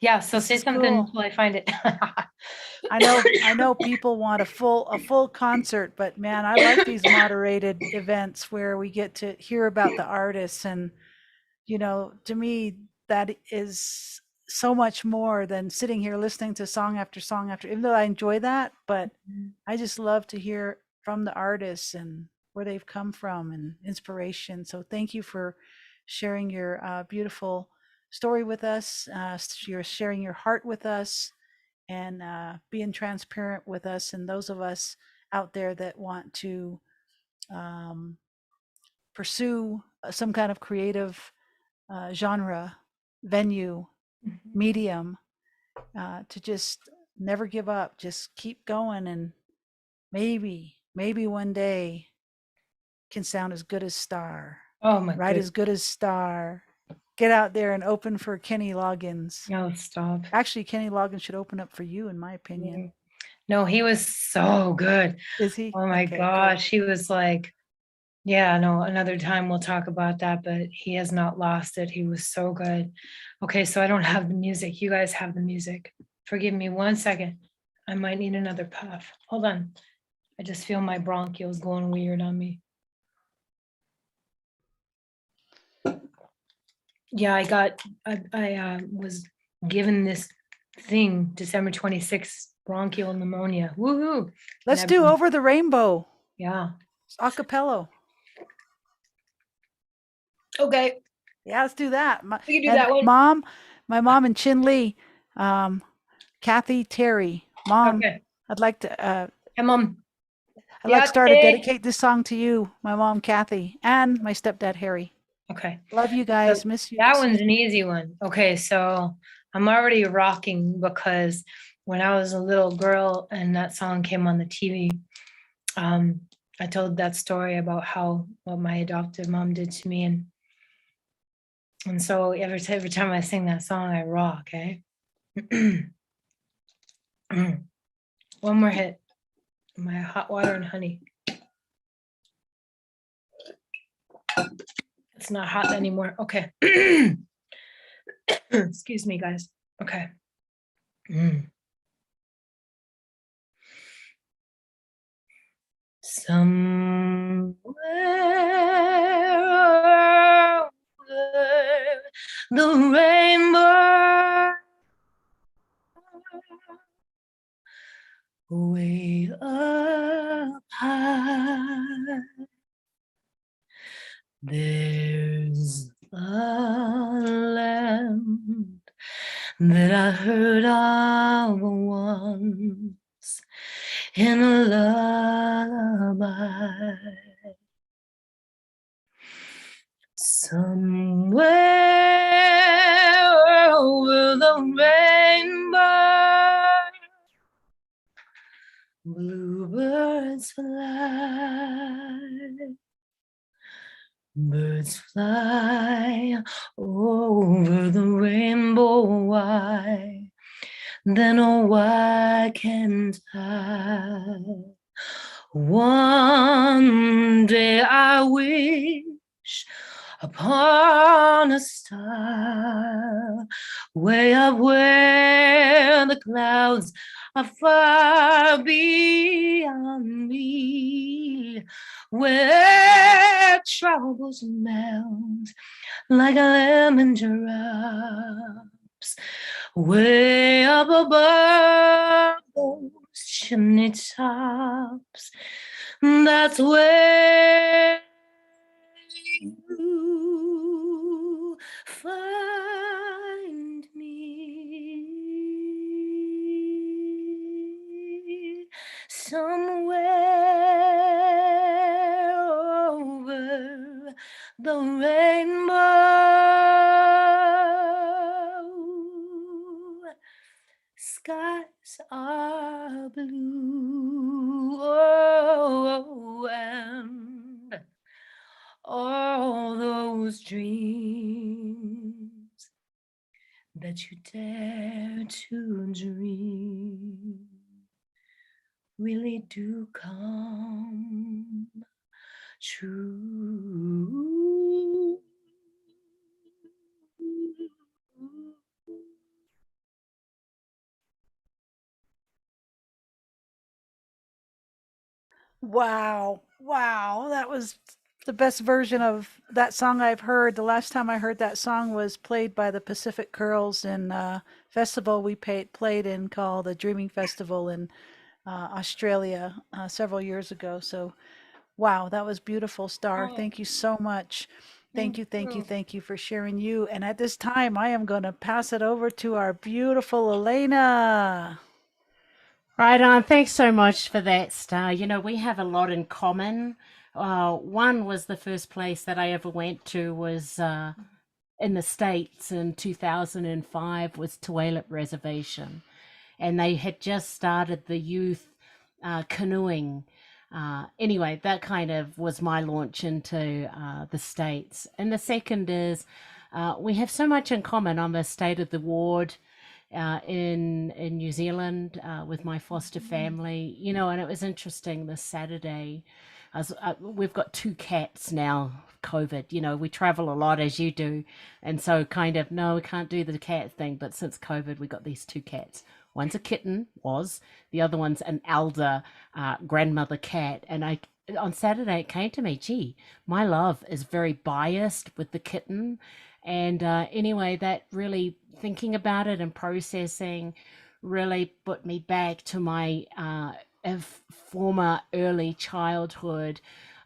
Yeah. So This say is something cool. until I find it. I know people want a full concert, but man, I like these moderated events where we get to hear about the artists. And to me that is so much more than sitting here listening to song after song after, even though I enjoy that, but I just love to hear from the artists and where they've come from and inspiration. So thank you for sharing your beautiful story with us. You're sharing your heart with us and being transparent with us and those of us out there that want to um, pursue some kind of creative genre, venue, medium, to just never give up, just keep going, and maybe one day can sound as good as Star, Oh my right? goodness. As good as Star. Get out there and open for Kenny Loggins. No, stop. Actually, Kenny Loggins should open up for you, in my opinion. No, he was so good. Is he? Oh my Okay, cool. gosh. He was like, yeah, no, another time we'll talk about that, but he has not lost it. He was so good. Okay, so I don't have the music. You guys have the music. Forgive me 1 second. I might need another puff. Hold on. I just feel my bronchioles going weird on me. Yeah, I was given this thing December 26th, bronchial pneumonia. Woohoo. Let's do Over the Rainbow. Yeah. It's a cappella. Okay. Yeah, let's do that. We can do And that one. my mom and Chin Lee, Kathy Terry, Mom, Okay. I'd like to Hey, Mom. I'd like Yeah. to start to dedicate this song to you, my mom Kathy, and my stepdad Harry. Okay. Love you So guys. Miss you. that Miss one's you. an easy one. Okay, so I'm already rocking because when I was a little girl and that song came on the TV, I told that story about what my adopted mom did to me, and so every time I sing that song, I rock. Eh? One more hit. My hot water and honey. It's not hot anymore. Okay. Excuse me, guys. Okay. Mm. Somewhere over the rainbow, way up high, there's a land that I heard of once in a lullaby. Somewhere over the rainbow, bluebirds fly. Birds fly over the rainbow. Why? Then oh, why can't I? One day I wish upon a star way up where the clouds are far beyond me, where troubles melt like lemon drops, way up above those chimney tops. That's where you find me, somewhere over the rainbow. Skies are blue, oh, and all those dreams that you dare to dream really do come true. Wow. Wow. That was the best version of that song I've heard. The last time I heard that song was played by the Pacific Girls in a festival we played in called the Dreaming Festival in Australia several years ago. So, wow, that was beautiful, Star. Oh, Thank you so much. Thank thank you, thank you, you. thank you for sharing you. And at this time, I am going to pass it over to our beautiful Elena. Right on. Thanks so much for that, Star. You know, we have a lot in common. One was the first place that I ever went to was in the States in 2005 was Tulalip Reservation. And they had just started the youth canoeing. Anyway, that kind of was my launch into the States. And the second is we have so much in common. I'm a state of the ward in New Zealand with my foster family, you know, and it was interesting this Saturday. We've got two cats now, COVID, you know, we travel a lot as you do. And so kind of, no, we can't do the cat thing. But since COVID, we got these two cats. One's a kitten, the other one's an elder grandmother cat. And on Saturday, it came to me, gee, my love is very biased with the kitten. And anyway, that really thinking about it and processing really put me back to my former early childhood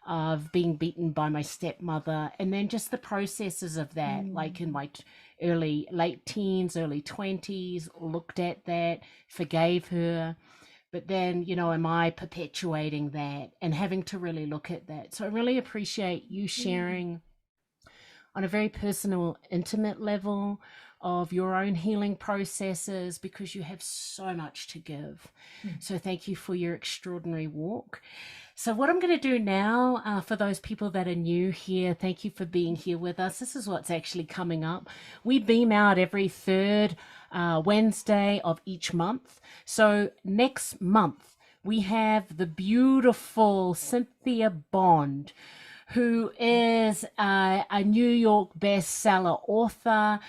of being beaten by my stepmother, and then just the processes of that, like in my late teens, early 20s, looked at that, forgave her. But then, you know, am I perpetuating that and having to really look at that? So I really appreciate you sharing on a very personal, intimate level of your own healing processes because you have so much to give. So thank you for your extraordinary walk. So what I'm going to do now, for those people that are new here, thank you for being here with us. This is what's actually coming up. We beam out every third Wednesday of each month. So next month, we have the beautiful Cynthia Bond, who is a New York bestseller author.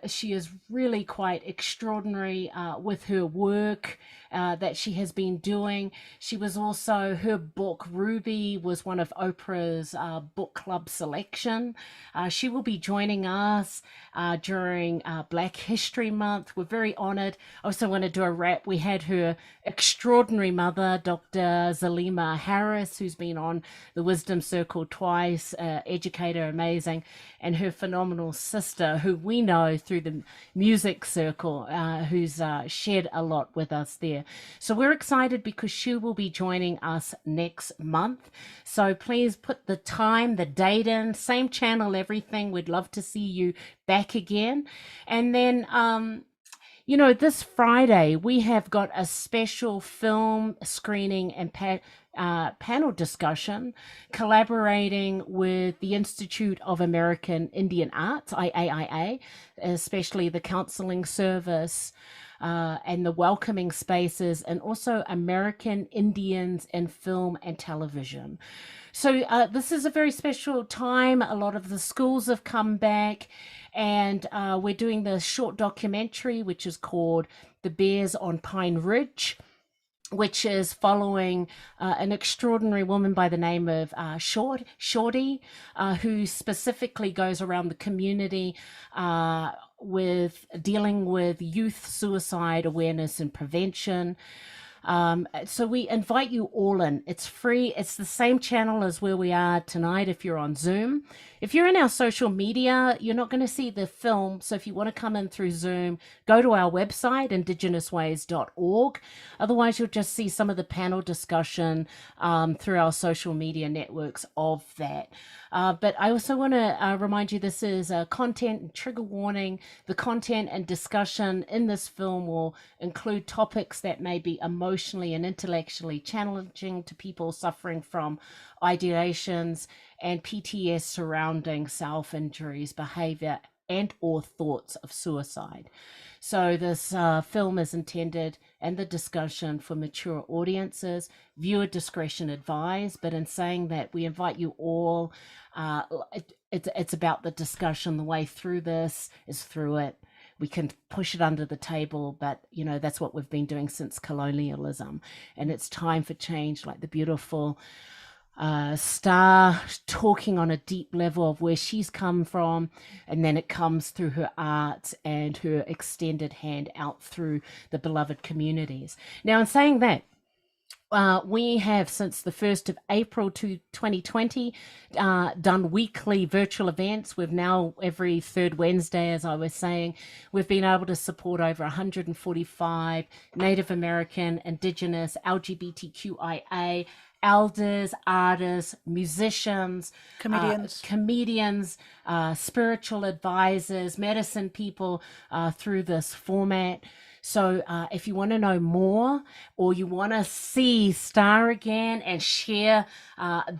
She is really quite extraordinary with her work that she has been doing. She was also, her book Ruby was one of Oprah's book club selection. She will be joining us during Black History Month. We're very honored. I also want to do a wrap. We had her extraordinary mother, Dr. Zalima Harris, who's been on the Wisdom Circle twice, educator, amazing, and her phenomenal sister, who we know through the music circle, who's shared a lot with us there. So we're excited because she will be joining us next month. So please put the time, the date in, same channel, everything. We'd love to see you back again. And then, you know, this Friday, we have got a special film screening and panel discussion collaborating with the Institute of American Indian Arts, IAIA, especially the counseling service and the welcoming spaces, and also American Indians in film and television. So this is a very special time. A lot of the schools have come back, and we're doing the short documentary, which is called The Bears on Pine Ridge, which is following an extraordinary woman by the name of Shorty, who specifically goes around the community with dealing with youth suicide awareness and prevention. So we invite you all in. It's free. It's the same channel as where we are tonight if you're on Zoom. If you're in our social media, you're not going to see the film. So if you want to come in through Zoom, go to our website, IndigenousWays.org. Otherwise, you'll just see some of the panel discussion through our social media networks of that. But I also want to remind you, this is a content and trigger warning. The content and discussion in this film will include topics that may be emotionally and intellectually challenging to people suffering from ideations and PTS surrounding self-injuries, behavior, and or thoughts of suicide. So this film is intended, and the discussion, for mature audiences. Viewer discretion advised, but in saying that, we invite you all. It's about the discussion. The way through this is through it. We can push it under the table, but you know, that's what we've been doing since colonialism, and it's time for change. Like the beautiful Star talking on a deep level of where she's come from, and then it comes through her art and her extended hand out through the beloved communities. Now, in saying that, we have, since the 1st of April to 2020, done weekly virtual events. We've now, every third Wednesday, as I was saying, we've been able to support over 145 Native American, Indigenous, LGBTQIA, elders, artists, musicians, comedians, spiritual advisors, medicine people through this format. So if you want to know more, or you want to see Star again and share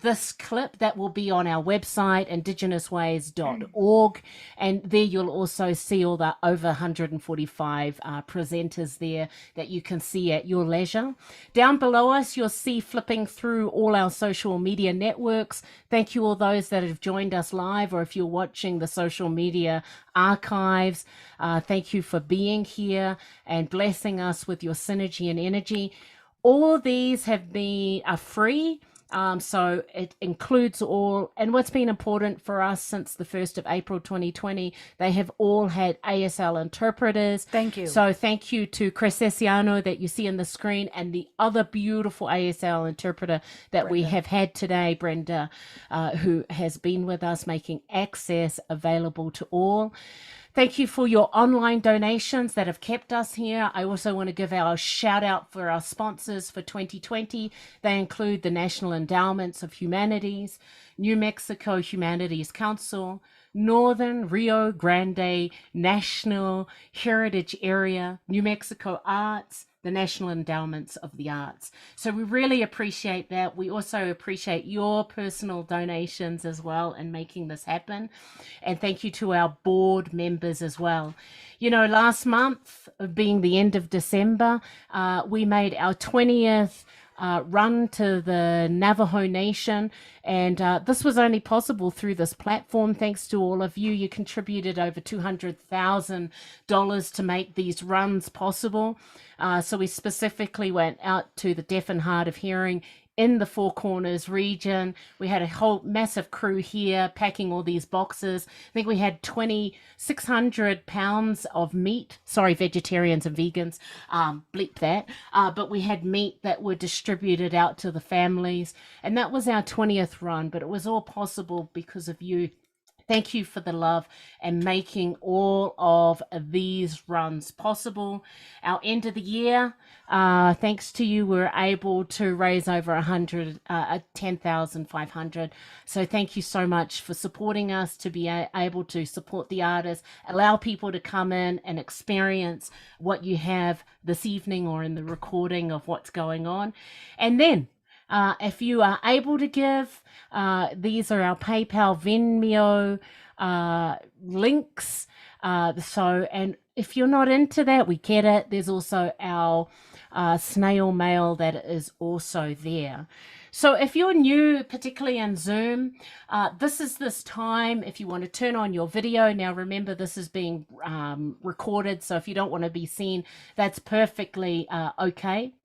this clip, that will be on our website, IndigenousWays.org. And there you'll also see all the over 145 presenters there that you can see at your leisure. Down below us, you'll see flipping through all our social media networks. Thank you all those that have joined us live, or if you're watching the social media archives, thank you for being here and blessing us with your synergy and energy. All these are free, so it includes all. And what's been important for us since the 1st of April 2020, they have all had ASL interpreters. Thank you. So thank you to Crescesiano that you see on the screen, and the other beautiful ASL interpreter that we have had today, Brenda, who has been with us, making access available to all. Thank you for your online donations that have kept us here. I also want to give our shout out for our sponsors for 2020. They include the National Endowments of Humanities, New Mexico Humanities Council, Northern Rio Grande National Heritage Area, New Mexico Arts, the National Endowments of the Arts. So we really appreciate that. We also appreciate your personal donations as well in making this happen. And thank you to our board members as well. You know, last month, being the end of December, we made our 20th run to the Navajo Nation. And this was only possible through this platform. Thanks to all of you. You contributed over $200,000 to make these runs possible. So we specifically went out to the deaf and hard of hearing in the Four Corners region. We had a whole massive crew here packing all these boxes. I think we had 2,600 pounds of meat. Sorry, vegetarians and vegans, bleep that. But we had meat that were distributed out to the families. And that was our 20th run, but it was all possible because of you. Thank you for the love and making all of these runs possible. Our end of the year, thanks to you, we were able to raise over 10,500. So thank you so much for supporting us to be able to support the artists, allow people to come in and experience what you have this evening or in the recording of what's going on. And then if you are able to give, these are our PayPal, Venmo links. And if you're not into that, we get it. There's also our snail mail that is also there. So if you're new, particularly in Zoom, this is this time if you want to turn on your video. Now, remember, this is being recorded. So if you don't want to be seen, that's perfectly okay.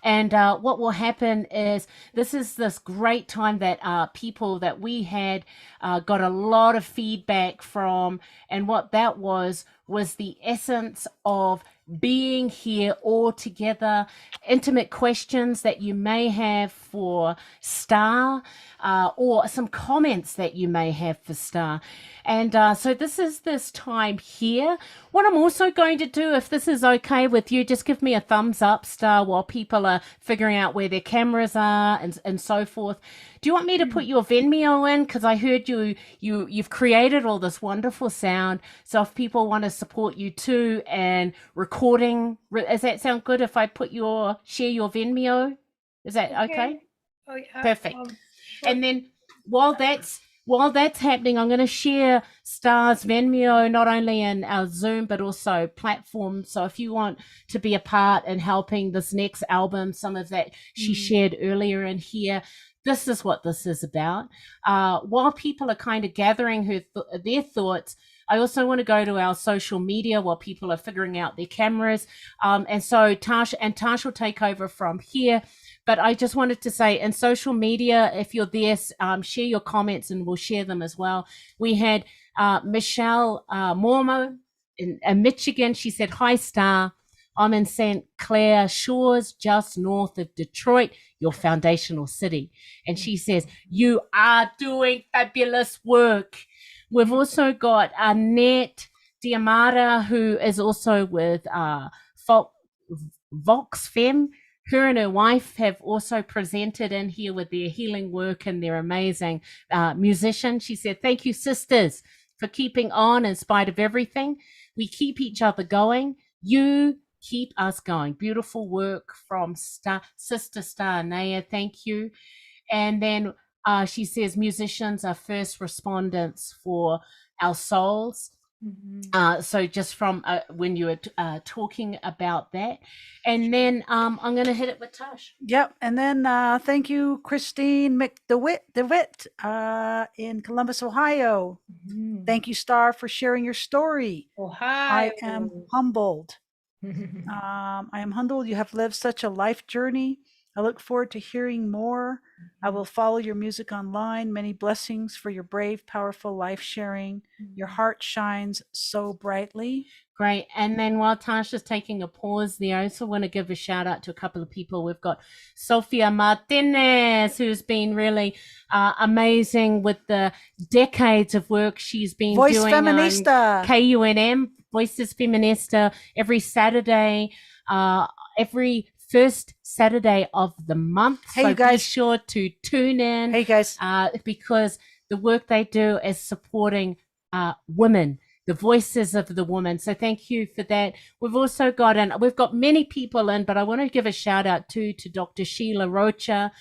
And what will happen is this is this great time that people that we had got a lot of feedback from. And what that was the essence of being here all together, intimate questions that you may have for Star, or some comments that you may have for Star. And so this is this time here. What I'm also going to do, if this is okay with you, just give me a thumbs up, Star, while people are figuring out where their cameras are and so forth. Do you want me to put your Venmo in? Because I heard you've created all this wonderful sound. So if people want to support you too and recording, does that sound good if I share your Venmo? Is that okay? Oh, yeah. Perfect. Sure. And then while that's happening, I'm going to share Star's Venmo, not only in our Zoom, but also platform. So if you want to be a part in helping this next album, some of that she shared earlier in here, this is what this is about. While people are kind of gathering their thoughts, I also want to go to our social media while people are figuring out their cameras. And so Tash will take over from here. But I just wanted to say, in social media, if you're there, share your comments and we'll share them as well. We had Michelle Mormo in Michigan. She said, "Hi, Star. I'm in St. Clair Shores, just north of Detroit, your foundational city." And she says, "You are doing fabulous work." We've also got Annette Diamata, who is also with Vox Femme. Her and her wife have also presented in here with their healing work, and they're amazing musicians. She said, "Thank you, sisters, for keeping on in spite of everything. We keep each other going. You keep us going." Beautiful work from Sister Star Naya. Thank you. And then she says, "Musicians are first respondents for our souls." So just from when you were talking about that. And then I'm going to hit it with Tash. Yep. And then thank you, Christine DeWitt in Columbus, Ohio. Thank you, Star, for sharing your story. Ohio. I am humbled. I am humbled. You have lived such a life journey. I look forward to hearing more. I will follow your music online. Many blessings for your brave, powerful life sharing. Your heart shines so brightly. Great. And then while Tasha's taking a pause there, I also want to give a shout out to a couple of people. We've got Sofia Martinez, who's been really amazing with the decades of work she's been Voice doing Feminista. on KUNM, Voices Feminista, every Saturday, every first Saturday of the month. Hey, so you guys. be sure to tune in. Hey, guys. Because the work they do is supporting women, the voices of the woman. So thank you for that. We've also got many people in, but I want to give a shout out to Dr. Sheila Rocha,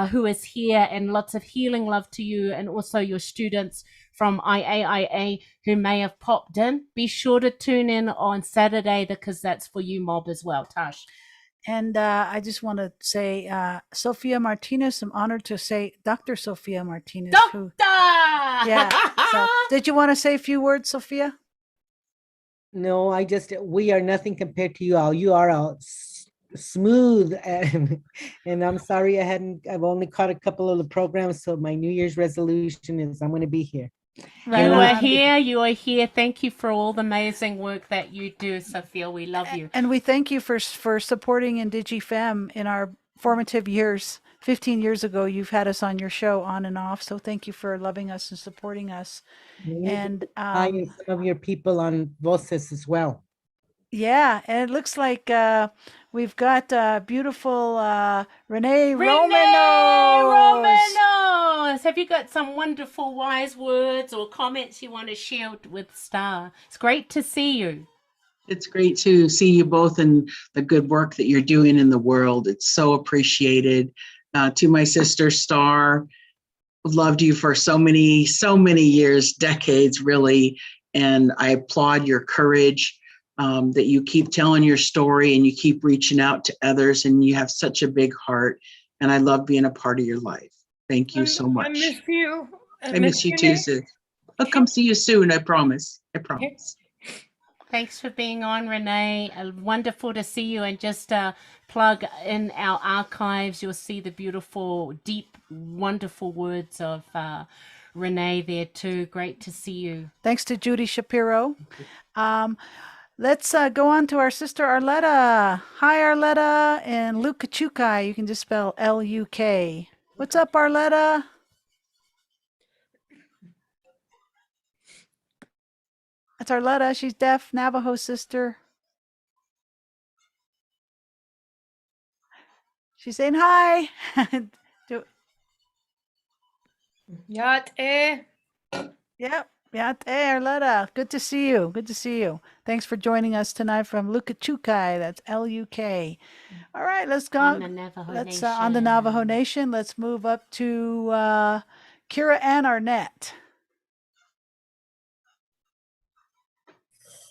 who is here, and lots of healing love to you, and also your students from IAIA who may have popped in. Be sure to tune in on Saturday because that's for you, Mob, as well. Tash. And I just want to say, Sophia Martinez, I'm honored to say Dr. Sophia Martinez. Doctor! Yeah. So, did you want to say a few words, Sophia? No, we are nothing compared to you all. You are all smooth. And I'm sorry I've only caught a couple of the programs. So my New Year's resolution is I'm going to be here. Right You on. are here. You are here. Thank you for all the amazing work that you do, Sophia. We love you. And we thank you for supporting IndigiFem in our formative years. 15 years ago, you've had us on your show on and off. So thank you for loving us and supporting us. And And some of your people on Voces as well. yeah, and it looks like we've got beautiful Renee Romanos! Have you got some wonderful wise words or comments you want to share with Star? It's great to see you. It's great to see you both and the good work that you're doing in the world. It's so appreciated. To my sister Star, loved you for so many years, decades, really. And I applaud your courage that you keep telling your story and you keep reaching out to others, and you have such a big heart. And I love being a part of your life. Thank you so much. I miss you. I miss you too, sis. I'll come see you soon. I promise. I promise. Thanks for being on, Renee. Wonderful to see you. And just plug in our archives. You'll see the beautiful, deep, wonderful words of Renee there too. Great to see you. Thanks to Judy Shapiro. Let's go on to our sister Arletta. Hi, Arletta. And Lukachukai. You can just spell L-U-K. What's up, Arletta? That's Arletta. She's deaf, Navajo sister. She's saying hi. Yate. Yep. Yeah. Hey, Arletta. Good to see you. Good to see you. Thanks for joining us tonight from Lukachukai. That's L-U-K. All right, let's go. On the Navajo Nation. On the Navajo Nation. Let's move up to Kira Ann Arnett.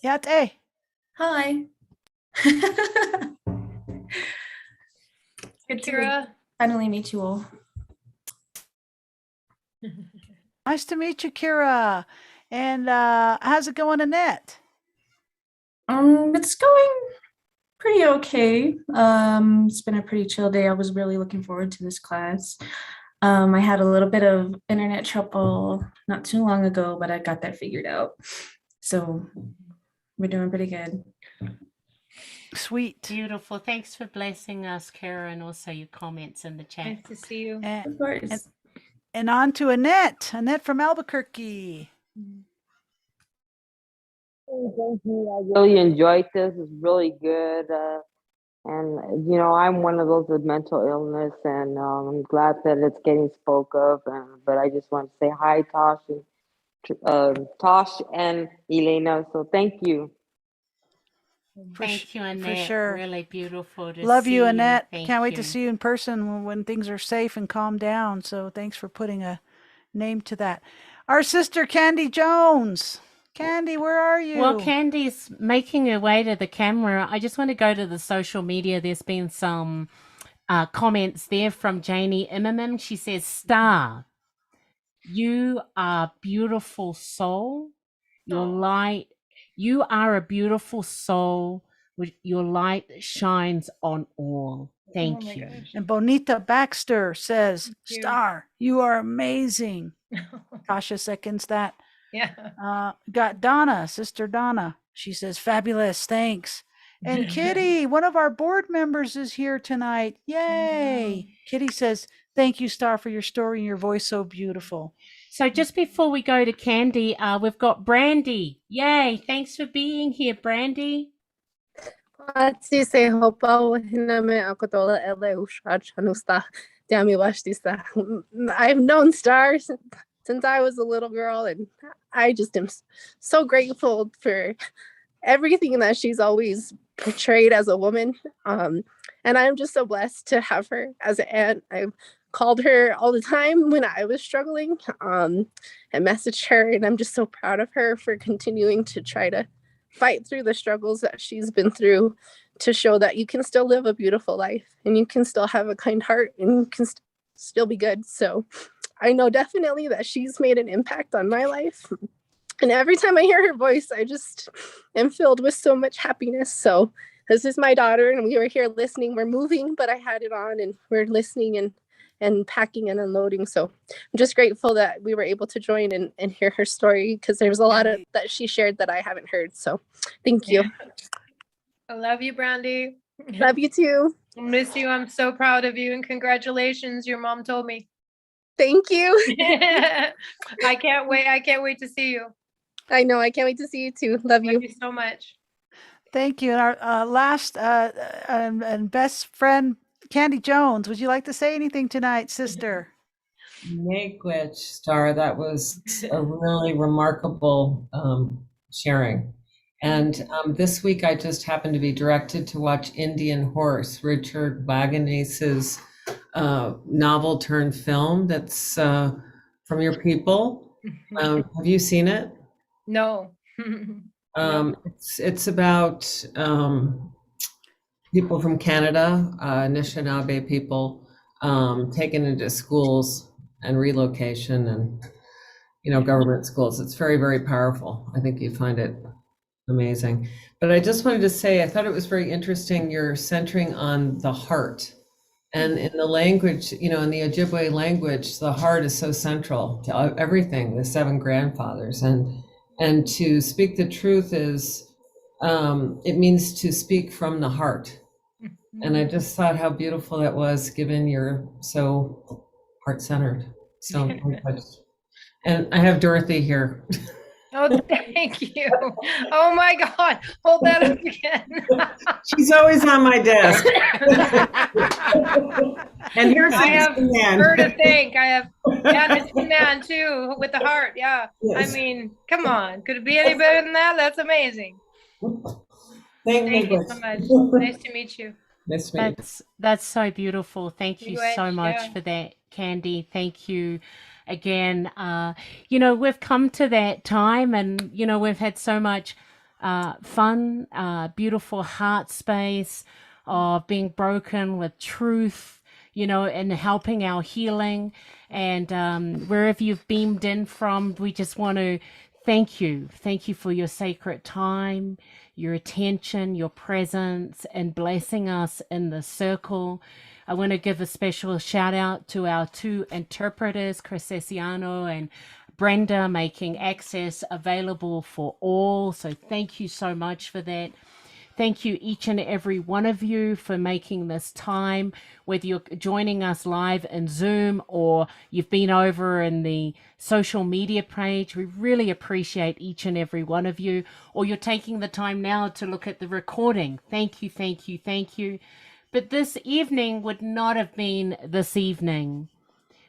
Yate. Hi. Good to Kira. finally meet you all. Nice to meet you, Kira. And how's it going, Annette? It's going pretty okay. It's been a pretty chill day. I was really looking forward to this class. I had a little bit of internet trouble not too long ago, but I got that figured out. So we're doing pretty good. Sweet. Beautiful. Thanks for blessing us, Kara, and also your comments in the chat. Nice to see you. Of course. And on to Annette. Annette from Albuquerque. Thank you. I really enjoyed this. It's really good. And, you know, I'm one of those with mental illness, and I'm glad that it's getting spoke of. But I just want to say hi, Tosh and Elena. So thank you. Thank you, Annette. For sure. Really beautiful to Love see you, Annette. Thank Can't wait to you. see you in person when things are safe and calm down. So thanks for putting a name to that. Our sister Candy Jones. Candy, where are you? Well, Candy's making her way to the camera. I just want to go to the social media. There's been some comments there from Janie Immerman. She says, Star, you are beautiful soul. Your light, you are a beautiful soul. Your light shines on all. Thank you. Gosh. And Bonita Baxter says, you. Star, you are amazing. Tasha seconds that. Yeah. Got Donna, Sister Donna. She says, fabulous, thanks. And Kitty, one of our board members, is here tonight. Yay. Kitty says, thank you, Star, for your story and your voice so beautiful. So just before we go to Candy, we've got Brandy. Yay. Thanks for being here, Brandy. I've known stars since I was a little girl, and I just am so grateful for everything that she's always portrayed as a woman. And I'm just so blessed to have her as an aunt. I've called her all the time when I was struggling, and messaged her, and I'm just so proud of her for continuing to try to fight through the struggles that she's been through to show that you can still live a beautiful life and you can still have a kind heart and you can still be good. So I know definitely that she's made an impact on my life. And every time I hear her voice, I just am filled with so much happiness. So this is my daughter, and we were here listening. We're moving, but I had it on, and we're listening and packing and unloading. So I'm just grateful that we were able to join and hear her story, because there was a lot of that she shared that I haven't heard. So thank you. I love you, Brandy. Love you too. I miss you. I'm so proud of you, and congratulations. Your mom told me. Thank you. I can't wait. I can't wait to see you. I know. I can't wait to see you too. Love you. Love you so much. Thank you. And our last and best friend, Candy Jones, would you like to say anything tonight, sister? Miigwech, Star, that was a really remarkable sharing. And this week I just happened to be directed to watch Indian Horse, Richard Wagonese's novel turned film that's from your people. Have you seen it? No. It's about people from Canada, Anishinaabe people, taken into schools and relocation and, government schools. It's very, very powerful. I think you'd find it amazing. But I just wanted to say, I thought it was very interesting. You're centering on the heart. And in the language, in the Ojibwe language, the heart is so central to everything, the seven grandfathers. And to speak the truth is, it means to speak from the heart. And I just thought how beautiful that was, given you're so heart-centered. So, and I have Dorothy here. Oh, thank you. Oh my God. Hold that up again. She's always on my desk. And here's I have man. her to thank. I have it's the man too, with the heart. Yeah. Yes. I mean, come on. Could it be any better than that? That's amazing. Thank you so much. Nice to meet you. Nice to meet you. That's so beautiful. Thank you Miigwech, so much yeah. for that, Candy. Thank you again. We've come to that time, and we've had so much fun, beautiful heart space of being broken with truth, and helping our healing. And wherever you've beamed in from, we just want to thank you. Thank you for your sacred time, your attention, your presence, and blessing us in the circle. I want to give a special shout out to our two interpreters, Chris Cesiano and Brenda, making access available for all. So thank you so much for that. Thank you, each and every one of you, for making this time, whether you're joining us live in Zoom or you've been over in the social media page. We really appreciate each and every one of you, or you're taking the time now to look at the recording. Thank you, thank you, thank you. But this evening would not have been this evening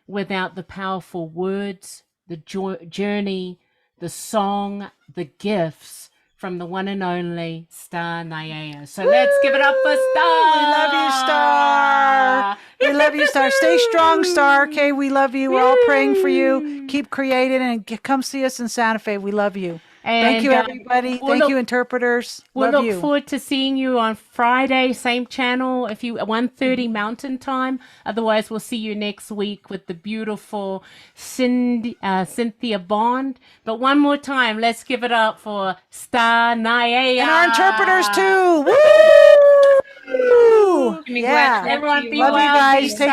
without the powerful words, the journey, the song, the gifts from the one and only Star Nyaya. So let's give it up for Star. We love you, Star. We love you, Star. Stay strong, Star. Okay, we love you. We're all praying for you. Keep creating and come see us in Santa Fe. We love you. Thank you, everybody. Thank you, interpreters. We'll love look you. forward to seeing you on Friday, same channel, if you 1:30 Mountain Time. Otherwise, we'll see you next week with the beautiful Cynthia Bond. But one more time, let's give it up for Star Nyaya. And our interpreters too. Woo! Yeah. Everyone be Love you well, guys. be Take